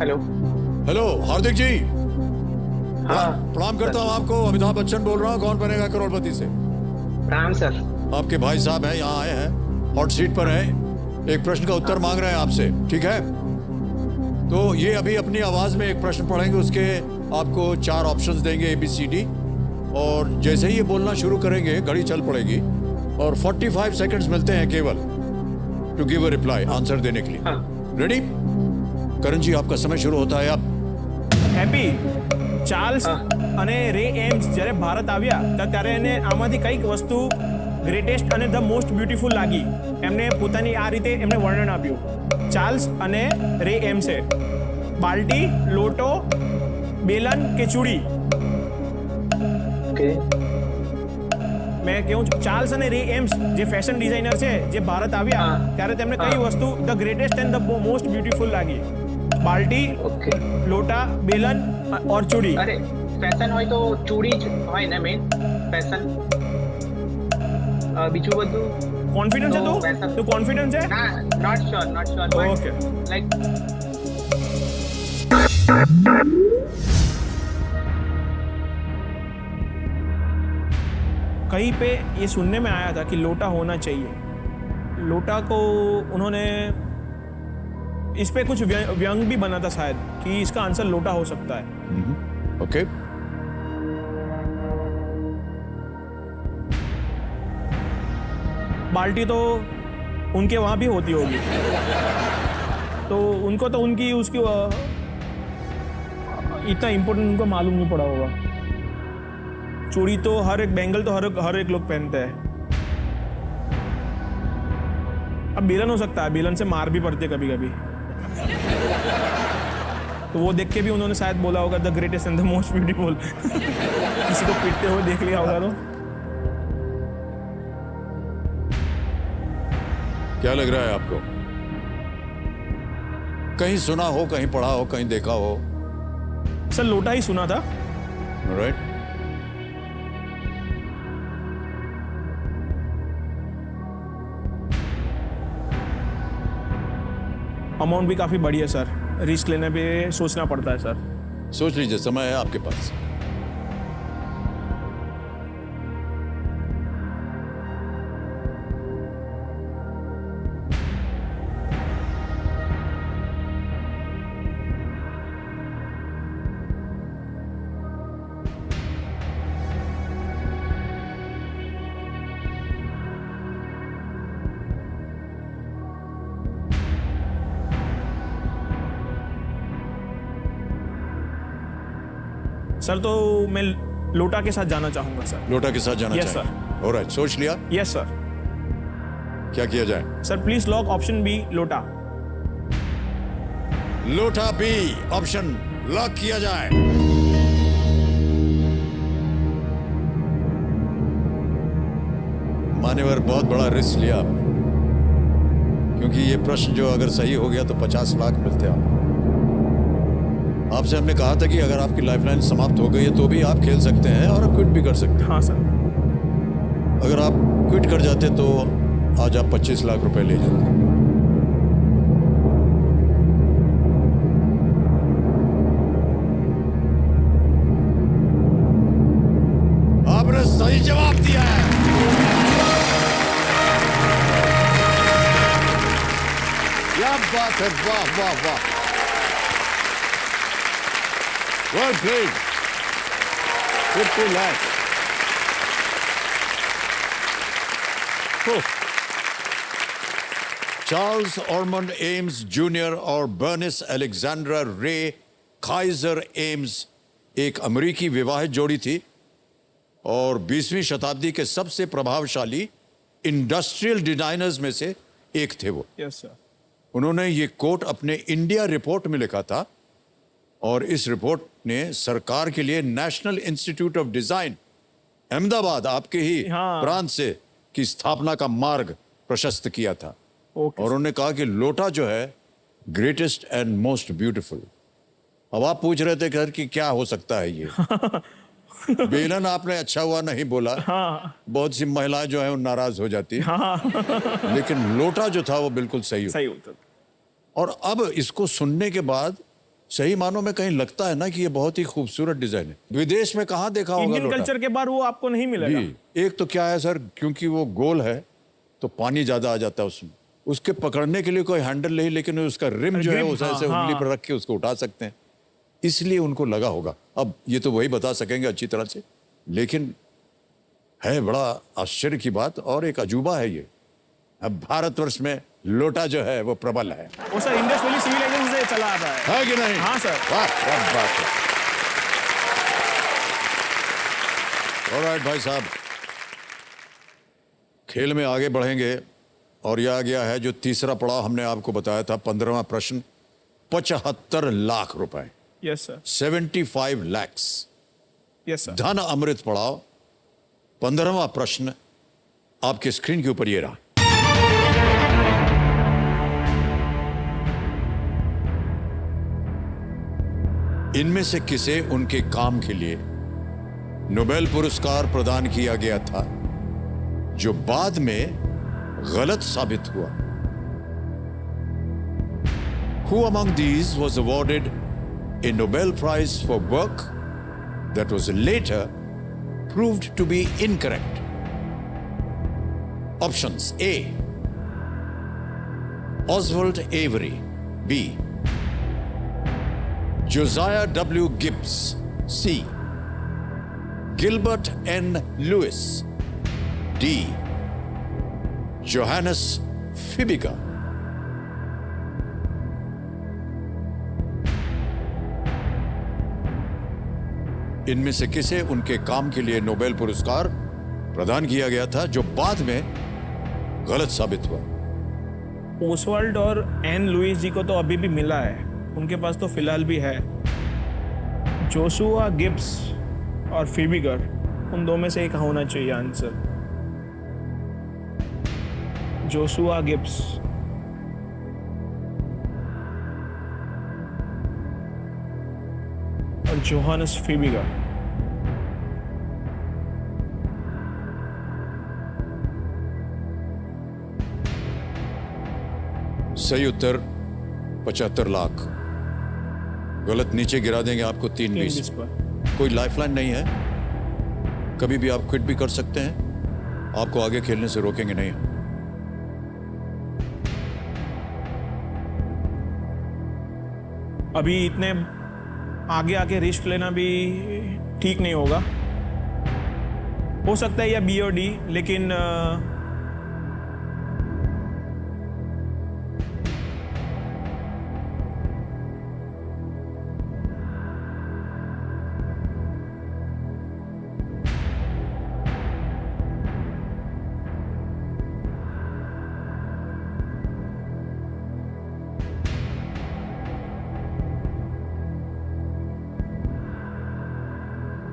हेलो। हेलो हार्दिक जी। प्रणाम करता हूँ आपको। अमिताभ बच्चन बोल रहा हूँ, कौन बनेगा करोड़पति से। प्रणाम सर। आपके भाई साहब हैं, यहाँ आए हैं, हॉट सीट पर हैं, एक प्रश्न का उत्तर मांग रहे हैं आपसे, ठीक है? तो ये अभी अपनी आवाज में एक प्रश्न पढ़ेंगे, उसके आपको 4 ऑप्शंस देंगे ABCD, और जैसे ही ये बोलना शुरू करेंगे घड़ी चल पड़ेगी और 45 सेकंड्स मिलते हैं केवल to give a reply, answer देने के लिए। रेडी? करण जी आपका समय शुरू होता है अब। હેપી ચાર્લ્સ અને રે એમ્સ જ્યારે ભારત આવ્યા ત્યારે એને આમાંથી કઈક વસ્તુ ગ્રેટેસ્ટ અને ધ મોસ્ટ બ્યુટીફુલ લાગી, એમને પોતાની આ રીતે એમને વર્ણન આપ્યું। ચાર્લ્સ અને રે એમ્સે બાલ્ટી, લોટો, બેલન કે ચૂડી? ઓકે, मैं कहूँ चार्ल्स અને રે એમ્સ જે ફેશન ડિઝાઇનર છે, જે ભારત આવ્યા ત્યારે તેમને કઈ વસ્તુ the greatest and the most beautiful લાગી? बाल्टी, लोटा, बेलन और चूड़ी। अरे फैशन હોય તો ચૂડી જ હોય ને મેન ફેશન। બીજું બધું કોન્ફિડન્સ છે તું કોન્ફિડન્સ છે? ના, નોટ શ્યોર ઓકે, લાઈક कहीं पे ये सुनने में आया था कि लोटा होना चाहिए। लोटा को उन्होंने इस पे कुछ व्यंग भी बना था शायद कि इसका आंसर लोटा हो सकता है। ओके। बाल्टी तो उनके वहां भी होती होगी, तो उनको तो उनकी उसकी इतना इम्पोर्टेंट उनको मालूम नहीं पड़ा होगा। चूड़ी तो हर एक, बैंगल तो हर एक लोग पहनते हैं। अब बेलन हो सकता है, बेलन से मार भी पड़ती है कभी कभी, तो वो देख के भी उन्होंने शायद बोला होगा the greatest and the most beautiful. किसी को पीटते हुए देख लिया होगा तो। क्या लग रहा है आपको? कहीं सुना हो, कहीं पढ़ा हो, कहीं देखा हो? सर लोटा ही सुना था। राइट। अमाउंट भी काफी बड़ी है सर, रिस्क लेने पे सोचना पड़ता है सर। सोच लीजिए, समय है आपके पास। सर तो मैं लोटा के साथ जाना चाहूंगा सर। लोटा के साथ जाना Yes, चाहिए। ऑलराइट, सोच लिया? Yes sir. क्या किया जाए? Sir please lock option B, लोटा। लोटा बी ऑप्शन लॉक किया जाए। मान्यवर, बहुत बड़ा रिस्क लिया आपने, क्योंकि ये प्रश्न जो अगर सही हो गया तो 50 लाख मिलते आपको। आपसे हमने कहा था कि अगर आपकी लाइफलाइन समाप्त हो गई है तो भी आप खेल सकते हैं और क्विट भी कर सकते हैं। हाँ सर। अगर आप क्विट कर जाते तो आज आप 25 लाख रुपए ले जाते। आपने सही जवाब दिया है। क्या बात है, वाह वाह वाह, well played, 50 lakhs। Charles Ormond Ames Junior और Bernice Alexandra Ray Kaiser Ames एक अमेरिकी विवाहित जोड़ी थी और 20वीं शताब्दी के सबसे प्रभावशाली इंडस्ट्रियल डिजाइनर्स में से एक थे वो। Yes sir. उन्होंने ये कोट अपने इंडिया रिपोर्ट में लिखा था और इस रिपोर्ट ने सरकार के लिए national institute of design Ahmedabad, आपके ही प्रांत से, की स्थापना का मार्ग प्रशस्त किया था। और उन्होंने कहा कि लोटा जो है ग्रेटेस्ट एंड मोस्ट ब्यूटीफुल। अब आप पूछ रहे थे कि क्या हो सकता है ये? बेलन आपने अच्छा हुआ नहीं बोला। हाँ बहुत सी महिलाएं जो है वो नाराज हो जाती है। हाँ लेकिन लोटा जो था वो बिल्कुल सही सही उत्तर। और अब इसको सुनने के बाद सही मानों में कहीं लगता है ना कि ये बहुत ही खूबसूरत डिजाइन है। विदेश में कहाँ देखा होगा इंडियन लोटा? कल्चर के बाहर वो आपको नहीं मिलेगा। जी, एक तो क्या है सर, क्योंकि वो गोल है तो पानी ज्यादा आ जाता है उसमें। उसके पकड़ने के लिए कोई हैंडल नहीं, लेकिन उसका रिम जो है उसे ऐसे उंगली पर रख के उसको उठा सकते हैं, इसलिए उनको लगा होगा। अब ये तो वही बता सकेंगे अच्छी तरह से, लेकिन है बड़ा आश्चर्य की बात और एक अजूबा है ये। अब भारतवर्ष में लोटा जो है वो प्रबल है। वो सर इंडस वैली सिविलाइजेशन से चला आता है कि नहीं? हाँ सर। वाह क्या बात है। ऑलराइट भाई साहब, खेल में आगे बढ़ेंगे और यह आ गया है जो तीसरा पड़ाव हमने आपको बताया था। 15वां प्रश्न 75 लाख रुपए। Yes sir. 75 lakhs। Yes sir. धन अमृत पड़ाव 15वां प्रश्न आपके स्क्रीन के ऊपर ये रहा। इनमें से किसे उनके काम के लिए नोबेल पुरस्कार प्रदान किया गया था जो बाद में गलत साबित हुआ? Who among these was awarded a Nobel Prize for work that was later proved to be incorrect? Options: A. Oswald Avery. B. Josiah W. Gibbs. C. Gilbert N. Lewis. D. Johannes Fibiger. इनमें से किसे उनके काम के लिए Nobel पुरस्कार प्रदान किया गया था जो बाद में गलत साबित हुआ? ओसवाल्ड और एन लुइस जी को तो अभी भी मिला है, उनके पास तो फिलहाल भी है। जोशुआ गिब्स और फिबिगर, उन दो में से एक होना चाहिए आंसर। Joshua Gibbs. और जोहानस फिबिगर। सही उत्तर 75 लाख। गलत नीचे गिरा देंगे आपको 3 20 पर। कोई लाइफलाइन नहीं है, कभी भी आप क्विट भी कर सकते हैं, आपको आगे खेलने से रोकेंगे नहीं। अभी इतने आगे आके रिस्क लेना भी ठीक नहीं होगा। हो सकता है या बी और डी, लेकिन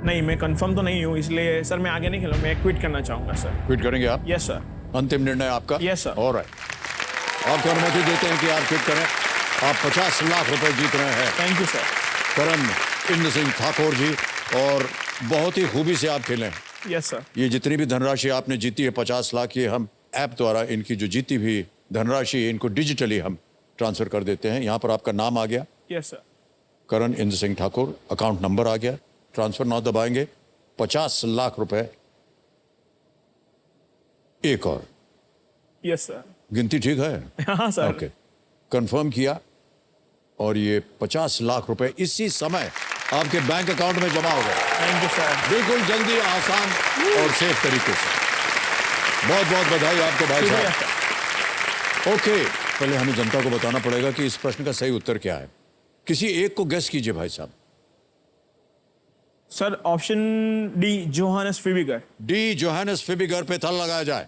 नहीं, मैं कंफर्म तो नहीं हूँ, इसलिए सर मैं आगे नहीं खेलूँ, मैं क्विट करना चाहूंगा सर। क्विट करेंगे आप? Yes sir. अंतिम निर्णय आपका? Yes sir. ऑलराइट, आपको अनुमति देते हैं कि आप क्विट करें। आप 50 लाख रुपए जीत रहे हैं। Thank you sir. Karan Inder Singh Thakur ji, और बहुत ही खूबी से आप खेलें। Yes sir. ये जितनी भी धनराशि आपने जीती है 50 लाख, ये हम ऐप द्वारा इनकी जो जीती हुई धनराशि इनको डिजिटली हम ट्रांसफर कर देते हैं। यहाँ पर आपका नाम आ गया, yes sir. Karan Inder Singh Thakur, account number आ गया, ट्रांसफर नाउ दबाएंगे। 50 लाख रुपए एक और। Yes sir. गिनती ठीक है? हाँ सर। ओके, कंफर्म किया, और ये 50 लाख रुपए इसी समय आपके बैंक अकाउंट में जमा हो गए। Thank you sir. बिल्कुल जल्दी, आसान और सेफ तरीके से। बहुत बहुत बधाई आपको भाई साहब। ओके, पहले हमें जनता को बताना पड़ेगा कि इस प्रश्न का सही उत्तर क्या है। किसी एक को गेस कीजिए भाई साहब। Sir option D, Johannes Fibiger. D, Johannes Fibiger पे थल लगाया जाए।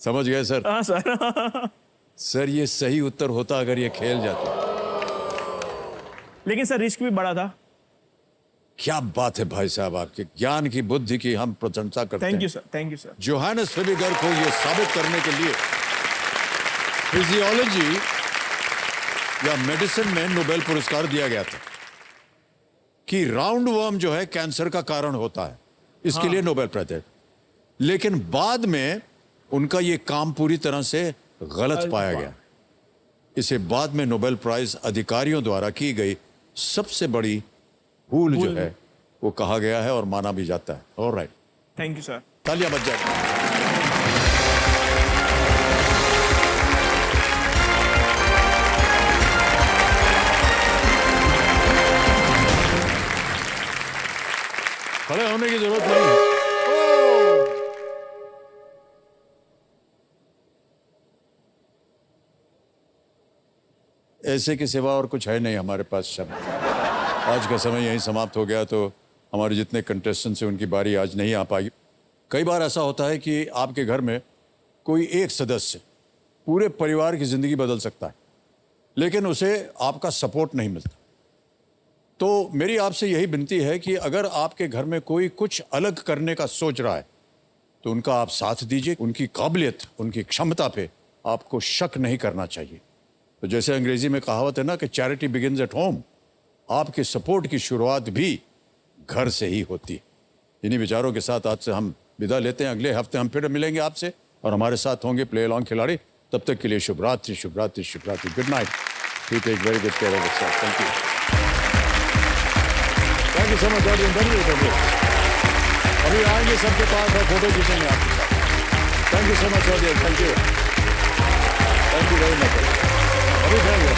समझ गए सर? हाँ सर। सर ये सही उत्तर होता अगर ये खेल जाते, लेकिन सर रिस्क भी बड़ा था। क्या बात है भाई साहब, आपके ज्ञान की, बुद्धि की हम प्रशंसा करते हैं। Thank you sir. Thank you sir. Johannes Fibiger को ये साबित करने के लिए फिजियोलॉजी या मेडिसिन में नोबेल पुरस्कार दिया गया था कि राउंड वर्म जो है कैंसर का कारण होता है, इसके लिए नोबेल प्राइज है। लेकिन बाद में उनका ये काम पूरी तरह से गलत पाया गया। इसे बाद में नोबेल प्राइज अधिकारियों द्वारा की गई सबसे बड़ी भूल जो है वो कहा गया है और माना भी जाता है। Alright, thank you sir. तालियां बज जाए। खड़े होने की जरूरत नहीं है। ऐसे के सिवा और कुछ है नहीं हमारे पास शब्द। आज का समय यहीं समाप्त हो गया, तो हमारे जितने कंटेस्टेंट्स हैं उनकी बारी आज नहीं आ पाई। कई बार ऐसा होता है कि आपके घर में कोई एक सदस्य पूरे परिवार की जिंदगी बदल सकता है, लेकिन उसे आपका सपोर्ट नहीं मिलता। तो मेरी आपसे यही विनती है कि अगर आपके घर में कोई कुछ अलग करने का सोच रहा है तो उनका आप साथ दीजिए। उनकी काबिलियत, उनकी क्षमता पे आपको शक नहीं करना चाहिए। तो जैसे अंग्रेजी में कहावत है ना कि चैरिटी बिगिंस एट होम, आपके सपोर्ट की शुरुआत भी घर से ही होती है। इन्हीं विचारों के साथ आज से हम विदा लेते हैं। अगले हफ्ते हम फिर मिलेंगे आपसे और हमारे साथ होंगे प्ले अलॉन्ग खिलाड़ी। तब तक के लिए शुभ रात्रि, शुभ रात्रि, शुभ रात्रि। Good night. You take very good care of yourself. Thank you. Thank you so much. अभी आएंगे सबके पास और फोटो खींचेंगे आपके साथ। Thank you so much audience. Thank you, thank you very much. अभी आएंगे।